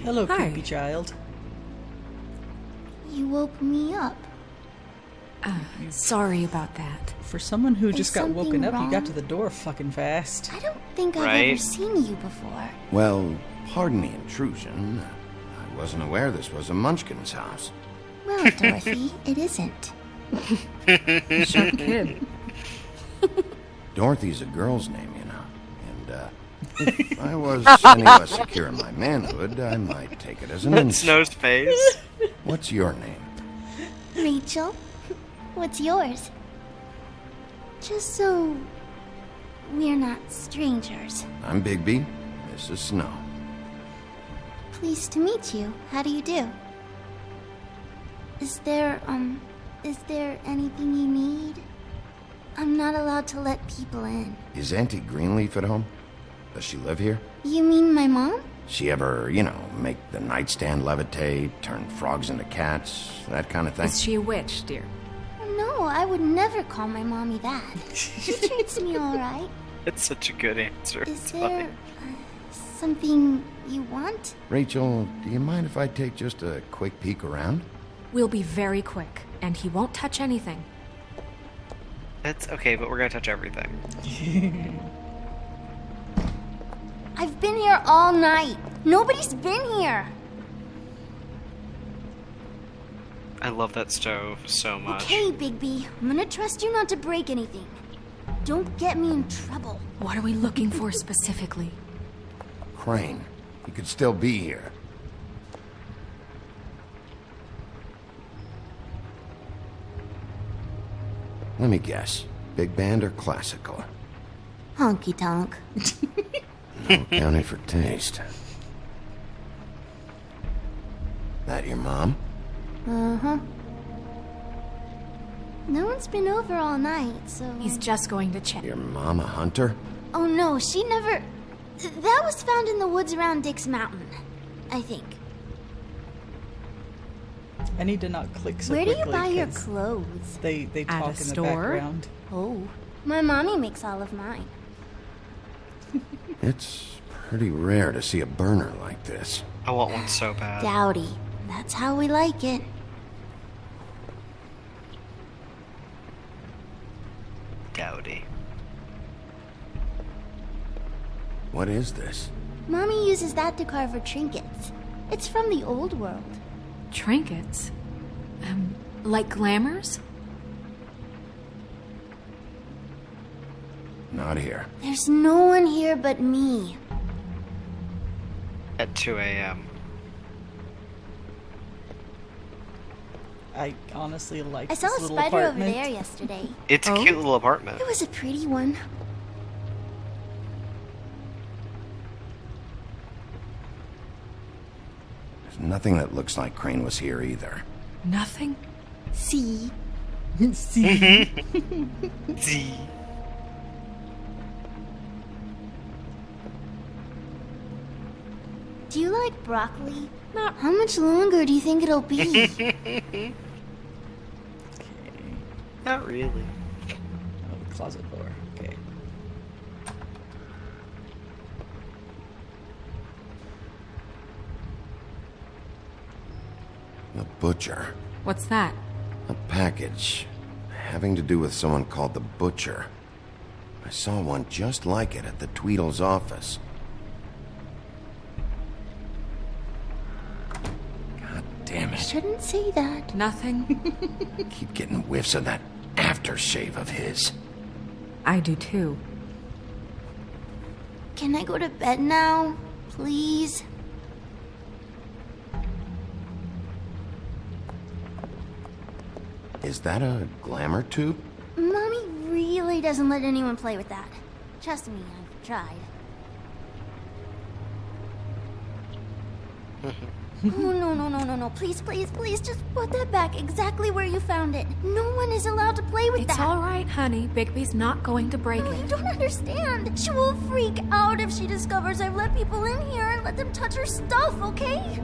Hello, Hi. creepy child. You woke me up. Sorry about that. For someone who Is just got something woken up, you got wrong? to the door fucking fast. I don't think I've Right? ever seen you before. Well, pardon the intrusion. I wasn't aware this was a Munchkin's house. Well, Dorothy, it isn't. Sharp kid. Dorothy's a girl's name, you know. And, if I was any less secure in my manhood, I might take it as an insult. Snow's face. What's your name? Rachel, what's yours? Just so we're not strangers. I'm Bigby. This is Snow. Pleased to meet you. How do you do? Is there anything you need? I'm not allowed to let people in. Is Auntie Greenleaf at home? Does she live here? You mean my mom? She ever, make the nightstand levitate, turn frogs into cats, that kind of thing? Is she a witch, dear? No, I would never call my mommy that. She treats me all right. It's such a good answer. Is It's there funny. something you want? Rachel, do you mind if I take just a quick peek around? We'll be very quick, and he won't touch anything. That's okay, but we're gonna touch everything. I've been here all night. Nobody's been here. I love that stove so much. Okay, Bigby. I'm gonna trust you not to break anything. Don't get me in trouble. What are we looking for specifically? Crane. He could still be here. Let me guess. Big band or classical? Honky tonk. No accounting for taste. That your mom? Uh-huh. No one's been over all night, so... He's just going to check. Your mom a hunter? Oh no, she never... That was found in the woods around Dick's Mountain, I think. I need to not click so Where do quickly. you buy your 'cause clothes? They At talk a in the store? background. Oh, my mommy makes all of mine. It's pretty rare to see a burner like this. I want one so bad. Dowdy. That's how we like it. Dowdy. What is this? Mommy uses that to carve her trinkets. It's from the old world. Trinkets? Like glamours? Not here. There's no one here but me. At 2 a.m. I honestly like I saw this a little spider apartment. over there yesterday. It's a cute little apartment. It was a pretty one. There's nothing that looks like Crane was here either. Nothing? See? See? See? Do you like broccoli? How much longer do you think it'll be? Not really. Oh, the closet door. Okay. The butcher. What's that? A package. Having to do with someone called the Butcher. I saw one just like it at the Tweedle's office. God damn it. Shouldn't say that. Nothing? Keep getting whiffs of that aftershave of his. I do too. Can I go to bed now? Please? Is that a glamour tube? Mommy really doesn't let anyone play with that. Trust me, I've tried. Oh, no. Please, just put that back exactly where you found it. No one is allowed to play with It's that. all right, honey. Bigby's not going to break No, it. you don't understand. She will freak out if she discovers I've let people in here and let them touch her stuff, okay?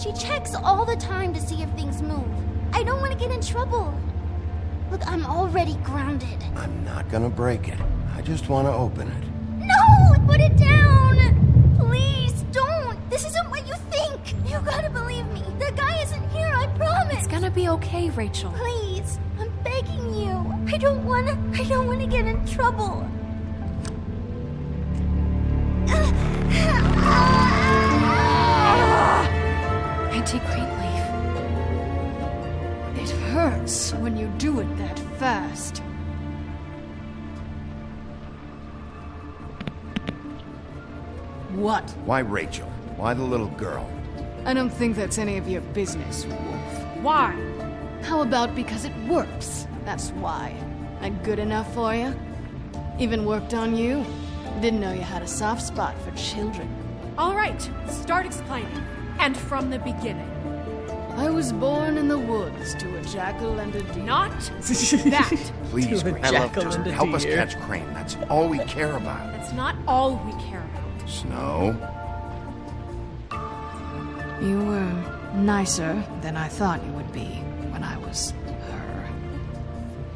She checks all the time to see if things move. I don't want to get in trouble. Look, I'm already grounded. I'm not gonna break it. I just want to open it. No! Put it down! Please, don't! This isn't what you think! You gotta believe me. The guy isn't here, I promise! It's gonna be okay, Rachel. Please, I'm begging you. I don't wanna get in trouble. Auntie Greenleaf. It hurts when you do it that fast. What? Why Rachel? Why the little girl? I don't think that's any of your business, Wolf. Why? How about because it works? That's why. That good enough for you? Even worked on you? Didn't know you had a soft spot for children. All right, start explaining. And from the beginning. I was born in the woods to a jackal and a deer. Not that. Please, To a Crane, jackal and a help us deer. catch Crane. That's all we care about. That's not all we care about. Snow? You were nicer than I thought you would be when I was her.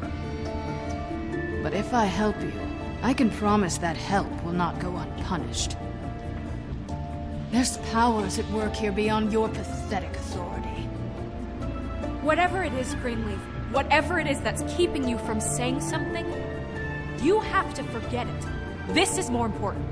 But if I help you, I can promise that help will not go unpunished. There's powers at work here beyond your pathetic authority. Whatever it is, Greenleaf, whatever it is that's keeping you from saying something, you have to forget it. This is more important.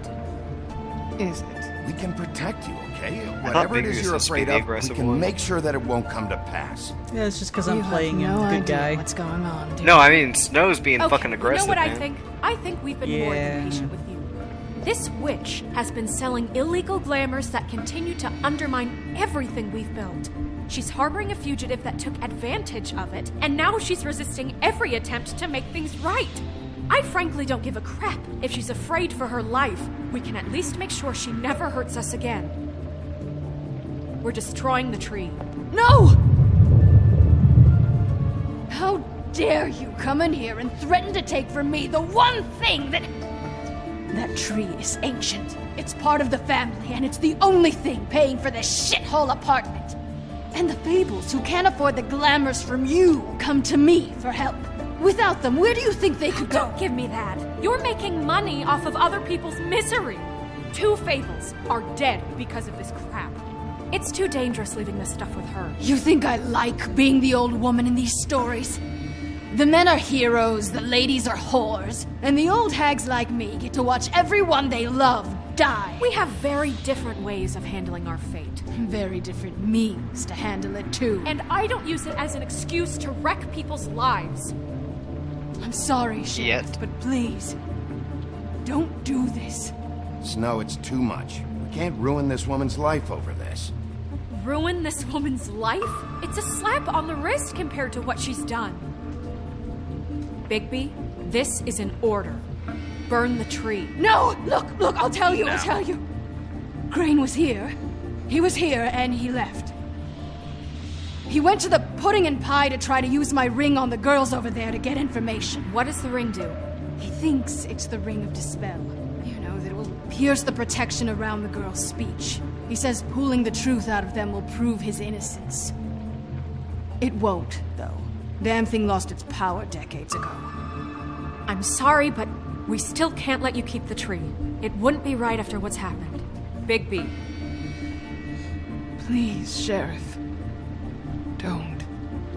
Is it? We can protect you, okay? thought Whatever it Bigby is was you're supposed to be afraid the of, we aggressive can one. make sure that it won't come to pass. Yeah, it's just because You I'm have playing no a good idea guy. what's going on, do No, you? I mean, Snow's being Okay, fucking aggressive, you know what man. I think? I think we've been more Yeah. than patient with you. This witch has been selling illegal glamours that continue to undermine everything we've built. She's harboring a fugitive that took advantage of it, and now she's resisting every attempt to make things right. I frankly don't give a crap if she's afraid for her life. We can at least make sure she never hurts us again. We're destroying the tree. No! How dare you come in here and threaten to take from me the one thing that... That tree is ancient. It's part of the family, and it's the only thing paying for this shithole apartment. And the Fables, who can't afford the glamours from you, come to me for help. Without them, where do you think they could go? Don't give me that. You're making money off of other people's misery. 2 Fables are dead because of this crap. It's too dangerous leaving this stuff with her. You think I like being the old woman in these stories? The men are heroes, the ladies are whores, and the old hags like me get to watch everyone they love die. We have very different ways of handling our fate. Very different means to handle it, too. And I don't use it as an excuse to wreck people's lives. I'm sorry, Sheriff, but please, don't do this. Snow, it's too much. We can't ruin this woman's life over this. Ruin this woman's life? It's a slap on the wrist compared to what she's done. Bigby, this is an order. Burn the tree. No! Look, I'll tell you. Crane was here. He was here, and he left. He went to the pudding and pie to try to use my ring on the girls over there to get information. What does the ring do? He thinks it's the ring of dispel. You know, that it will pierce the protection around the girls' speech. He says pulling the truth out of them will prove his innocence. It won't, though. Damn thing lost its power decades ago. I'm sorry, but we still can't let you keep the tree. It wouldn't be right after what's happened. Bigby. Please, Sheriff. Don't.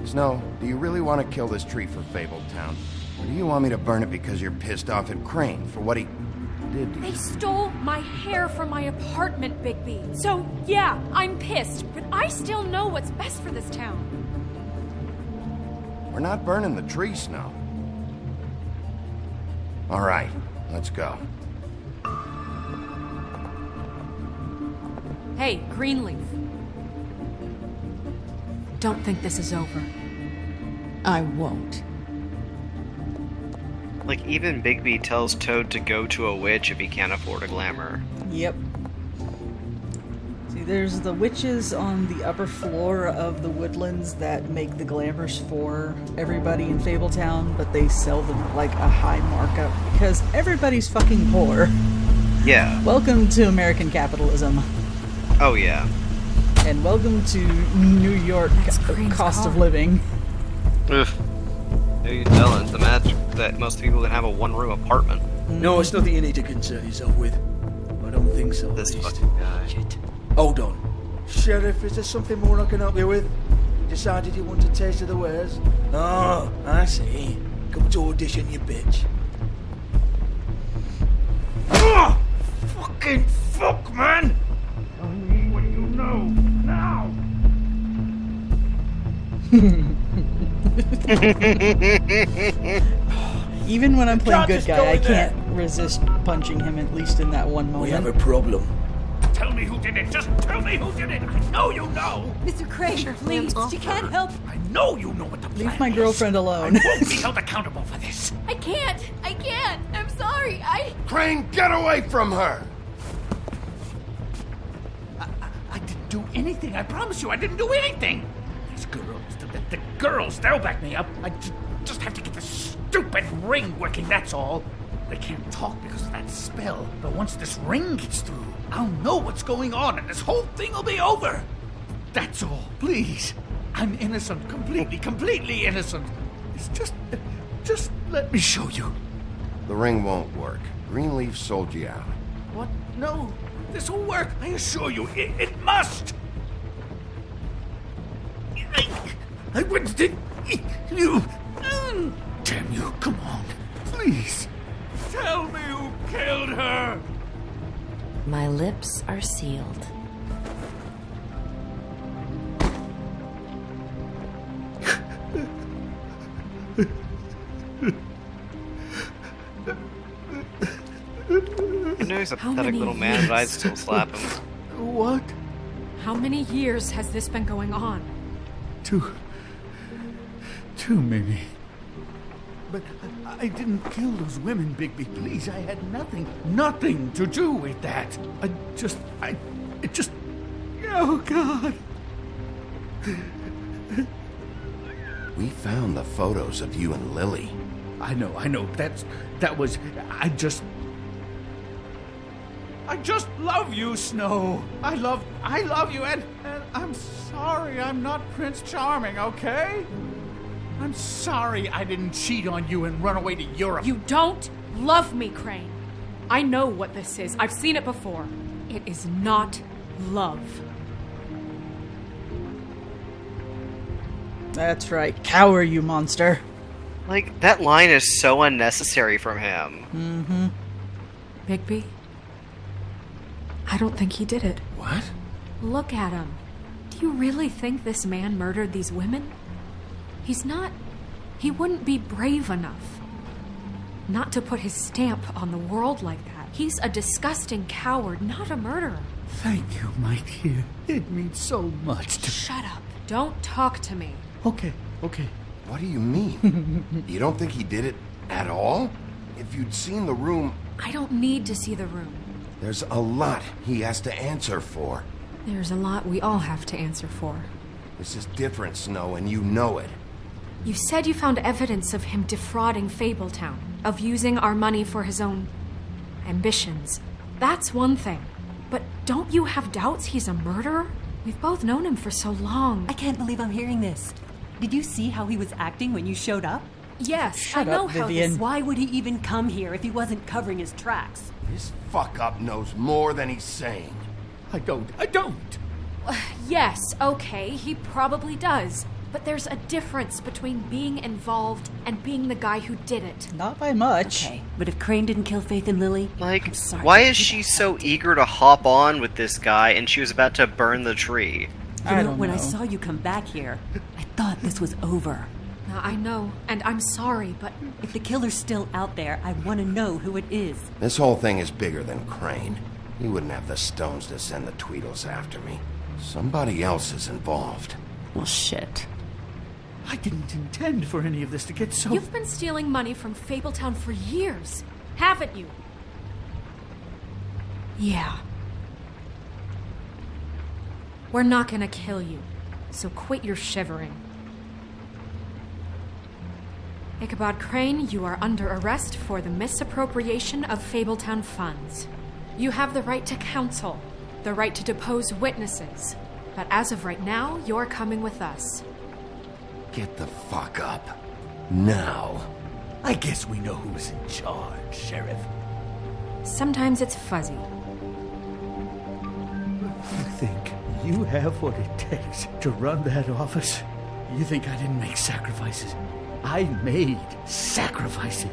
Snow, do you really want to kill this tree for Fabletown? Or do you want me to burn it because you're pissed off at Crane for what he did to you? They stole my hair from my apartment, Bigby. So, yeah, I'm pissed, but I still know what's best for this town. We're not burning the tree, Snow. All right, let's go. Hey, Greenleaf. Don't think this is over. I won't. Like, even Bigby tells Toad to go to a witch if he can't afford a glamour. Yep. See, there's the witches on the upper floor of the woodlands that make the glamours for everybody in Fabletown, but they sell them at like a high markup because everybody's fucking poor. Yeah. Welcome to American capitalism. Oh, yeah. And welcome to New York cost of living. Ugh. Who are you telling? The match that most people can have a one-room apartment. No, it's nothing you need to concern yourself with. I don't think so. This fucking guy. Shit. Hold on. Sheriff, is there something more I can help you with? Decided you want a taste of the wares? Oh, I see. Come to audition, you bitch. Oh! Fucking fuck, man! Tell me what you know, now! Even when I'm playing good guy, I can't resist punching him, at least in that one moment. We have a problem. Tell me who did it. Just tell me who did it. I know you know. Mr. Crane, please. She can't help. I know you know what the plan Leave my girlfriend alone. I won't be held accountable for this. I can't. I'm sorry. Crane, get away from her! I didn't do anything. I promise you, I didn't do anything. These girls, the girls, they'll back me up. I just have to get this stupid ring working, that's all. They can't talk because of that spell, but once this ring gets through, I'll know what's going on and this whole thing will be over. That's all, please. I'm innocent, completely innocent. It's just let me show you. The ring won't work. Greenleaf sold you out. What? No, this will work, I assure you. It must. I wouldn't you. Damn you, come on, please. Tell me who killed her! My lips are sealed. know he's a pathetic little man, but I'd still slap him. What? How many years has this been going on? Too many. But I didn't kill those women, Bigby. Please, I had nothing to do with that. It just... Oh, God. We found the photos of you and Lily. I know. That was... I just love you, Snow. I love you, and I'm sorry I'm not Prince Charming, okay? I'm sorry I didn't cheat on you and run away to Europe. You don't love me, Crane. I know what this is. I've seen it before. It is not love. That's right. Cower, you monster. Like, that line is so unnecessary from him. Mm-hmm. Bigby? I don't think he did it. What? Look at him. Do you really think this man murdered these women? He's not... He wouldn't be brave enough. Not to put his stamp on the world like that. He's a disgusting coward, not a murderer. Thank you, my dear. It means so much to... Shut up. Don't talk to me. Okay. What do you mean? You don't think he did it at all? If you'd seen the room... I don't need to see the room. There's a lot he has to answer for. There's a lot we all have to answer for. This is different, Snow, and you know it. You said you found evidence of him defrauding Fabletown, of using our money for his own ambitions. That's one thing. But don't you have doubts he's a murderer? We've both known him for so long. I can't believe I'm hearing this. Did you see how he was acting when you showed up? Yes, I know up, how Vivian. this... Why would he even come here if he wasn't covering his tracks? This fuck-up knows more than he's saying. I don't. Yes, okay, he probably does. But there's a difference between being involved and being the guy who did it. Not by much. Okay, but if Crane didn't kill Faith and Lily... Like, I'm sorry, why is she so eager to hop on with this guy and she was about to burn the tree? When I saw you come back here, I thought this was over. I know, and I'm sorry, but... If the killer's still out there, I want to know who it is. This whole thing is bigger than Crane. He wouldn't have the stones to send the Tweedles after me. Somebody else is involved. Well, shit. I didn't intend for any of this to get so... You've been stealing money from Fabletown for years, haven't you? Yeah. We're not gonna kill you, so quit your shivering. Ichabod Crane, you are under arrest for the misappropriation of Fabletown funds. You have the right to counsel, the right to depose witnesses, but as of right now, you're coming with us. Get the fuck up. Now. I guess we know who's in charge, Sheriff. Sometimes it's fuzzy. You think you have what it takes to run that office? You think I didn't make sacrifices? I made sacrifices.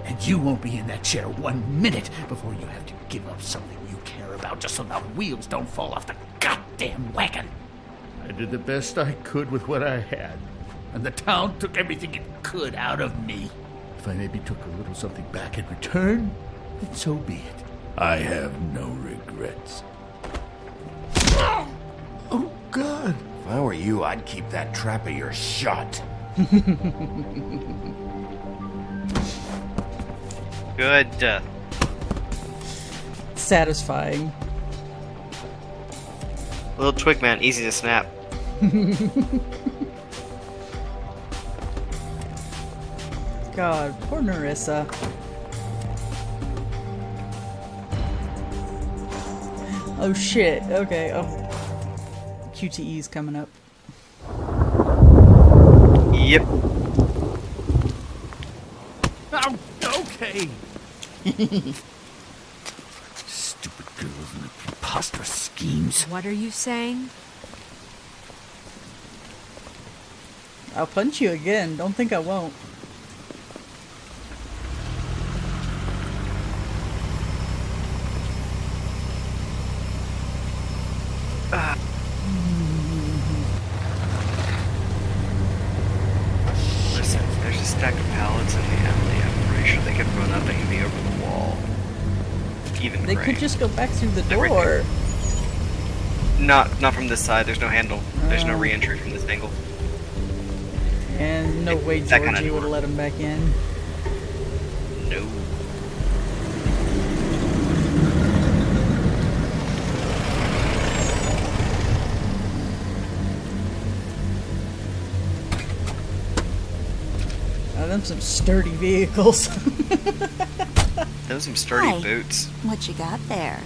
And you won't be in that chair 1 minute before you have to give up something you care about just so the wheels don't fall off the goddamn wagon. I did the best I could with what I had. And the town took everything it could out of me. If I maybe took a little something back in return, then so be it. I have no regrets. Oh, God. If I were you, I'd keep that trap of yours shut. Good. Satisfying. Little twig man, easy to snap. God, poor Narissa. Oh shit, okay. Oh. QTE's coming up. Yep. Oh, okay. Stupid girls and preposterous schemes. What are you saying? I'll punch you again. Don't think I won't. Listen, there's a stack of pallets in the alley. I'm pretty sure they could throw that baby over the wall. heathen They crane. could just go back through the door. Not from this side. There's no handle. There's no re-entry from this angle. And no way that kinda Georgie would have let him back in. No. Now them some sturdy vehicles. Those are some sturdy Hi. boots. What you got there?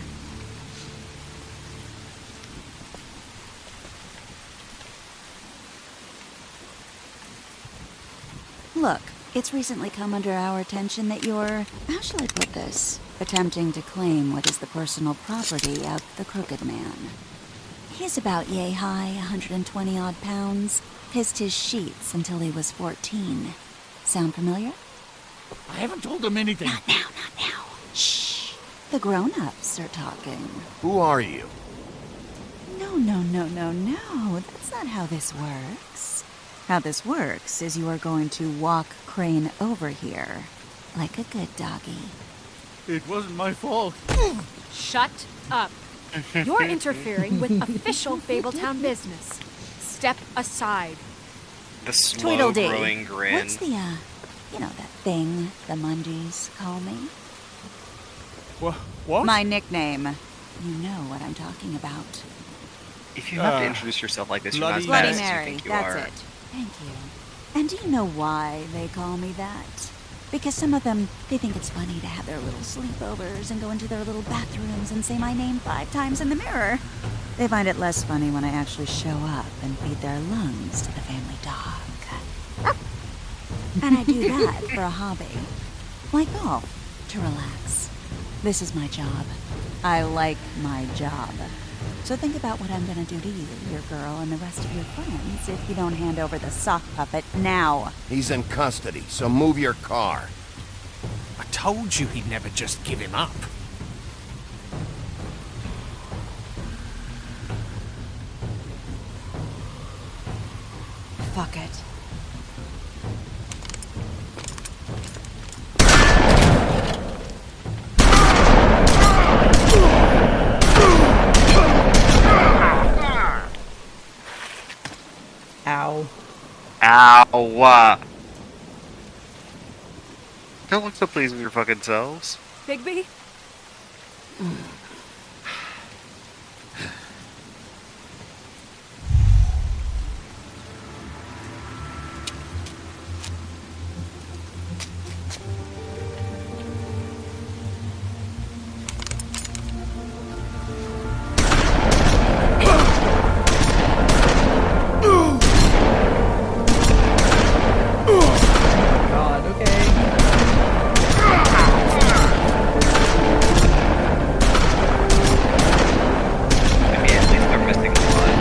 Look, it's recently come under our attention that you're, how shall I put this, attempting to claim what is the personal property of the Crooked Man. He's about yay high, 120 odd pounds, pissed his sheets until he was 14. Sound familiar? I haven't told him anything. Not now. Shh. The grown-ups are talking. Who are you? No. That's not how this works. How this works is you are going to walk Crane over here. Like a good doggy. It wasn't my fault. Shut up. You're interfering with official Fabletown business. Step aside. The slow Tweedledee. growing grin. What's the, that thing the Mundies call me? What? My nickname. You know what I'm talking about. If you have to introduce yourself like this, you're not as Bloody bad as you Mary, think you that's are. it. Thank you. And do you know why they call me that? Because some of them, they think it's funny to have their little sleepovers and go into their little bathrooms and say my name 5 times in the mirror. They find it less funny when I actually show up and feed their lungs to the family dog. And I do that for a hobby. Like golf, to relax. This is my job. I like my job. So think about what I'm gonna do to you, your girl, and the rest of your friends if you don't hand over the sock puppet now. He's in custody, so move your car. I told you he'd never just give him up. Fuck it. Ow. Ow! Don't look so pleased with your fucking selves. Bigby? God, okay. I mean, at least they're missing a lot.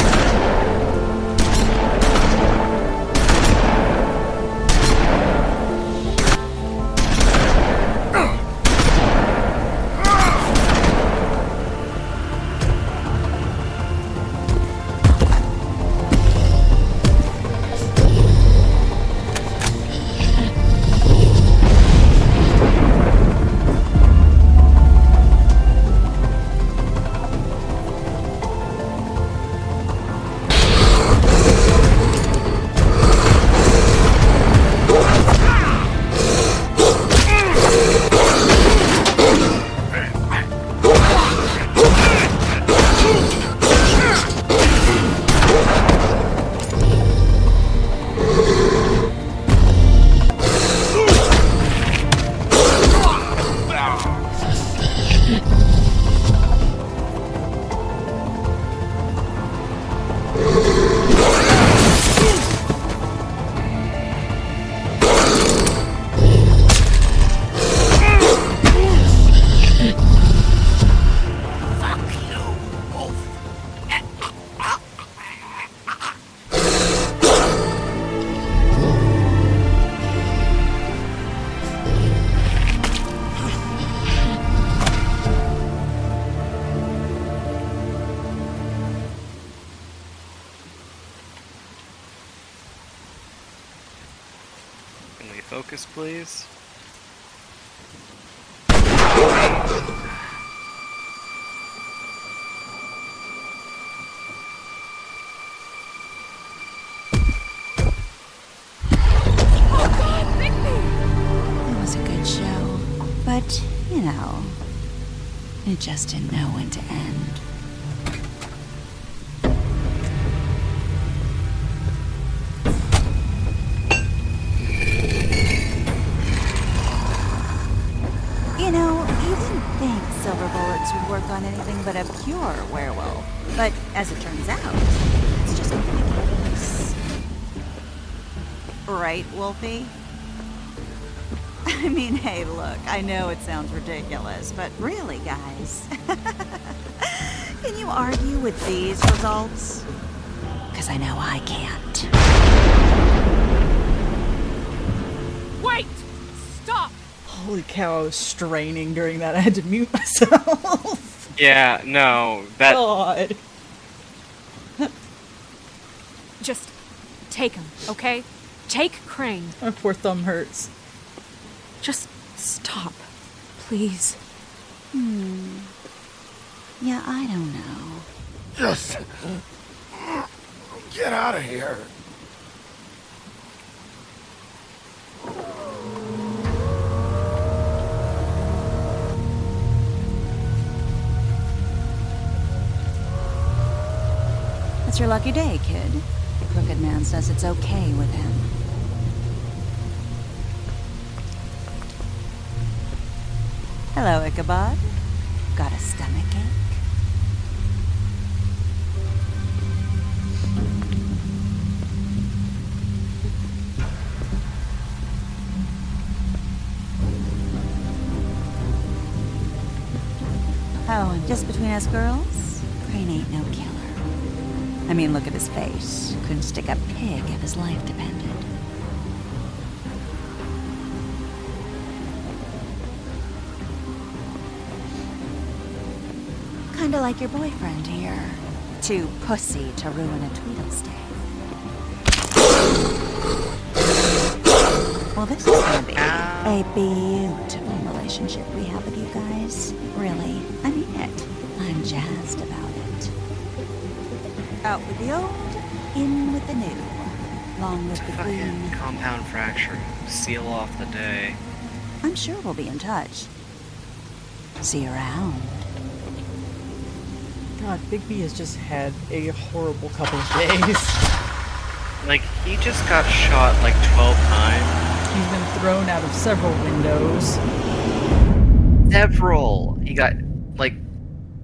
Can we focus, please? But, you know, it just didn't know when to end. You know, you didn't think silver bullets would work on anything but a pure werewolf. But as it turns out, it's just ridiculous. Right, Wolfie? I mean, hey, look, I know it sounds ridiculous, but really, guys, can you argue with these results? Because I know I can't. Wait! Stop! Holy cow, I was straining during that. I had to mute myself. Yeah, no, that... God. Just take him, okay? Take Crane. My poor thumb hurts. Just stop, please. Yeah, I don't know. Just get out of here. It's your lucky day, kid. The Crooked Man says it's okay with him. Hello, Ichabod. Got a stomachache? Oh, and just between us girls, Crane ain't no killer. I mean, look at his face. Couldn't stick a pig if his life depended. Kinda like your boyfriend here. Too pussy to ruin a Tweedle stay. Well, this is gonna be a beautiful relationship we have with you guys. Really, I mean it. I'm jazzed about it. Out with the old, in with the new. Long with the green. Compound fracture. Seal off the day. I'm sure we'll be in touch. See you around. God, Bigby has just had a horrible couple of days. Like, he just got shot like 12 times. He's been thrown out of several windows. Several! He got, like,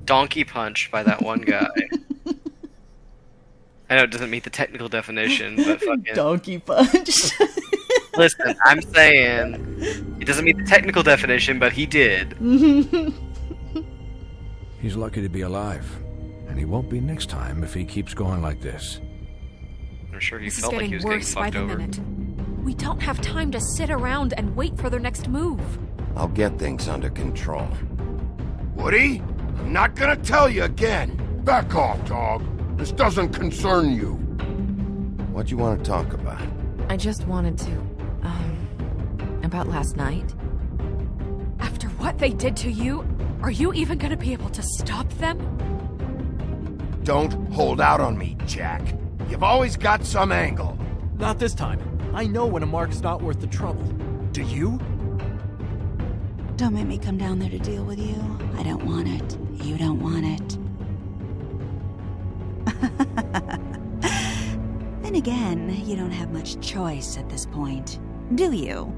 donkey punched by that one guy. I know it doesn't meet the technical definition, but fucking... Donkey punch. Listen, I'm saying... It doesn't meet the technical definition, but he did. He's lucky to be alive. And he won't be next time if he keeps going like this. I'm sure he This felt is like he getting was getting worse by fucked the over. minute. We don't have time to sit around and wait for their next move. I'll get things under control. Woody, I'm not gonna tell you again. Back off, dog. This doesn't concern you. What do you want to talk about? I just wanted to, about last night. After what they did to you, are you even gonna be able to stop them? Don't hold out on me, Jack. You've always got some angle. Not this time. I know when a mark's not worth the trouble. Do you? Don't make me come down there to deal with you. I don't want it. You don't want it. Then again, you don't have much choice at this point, do you?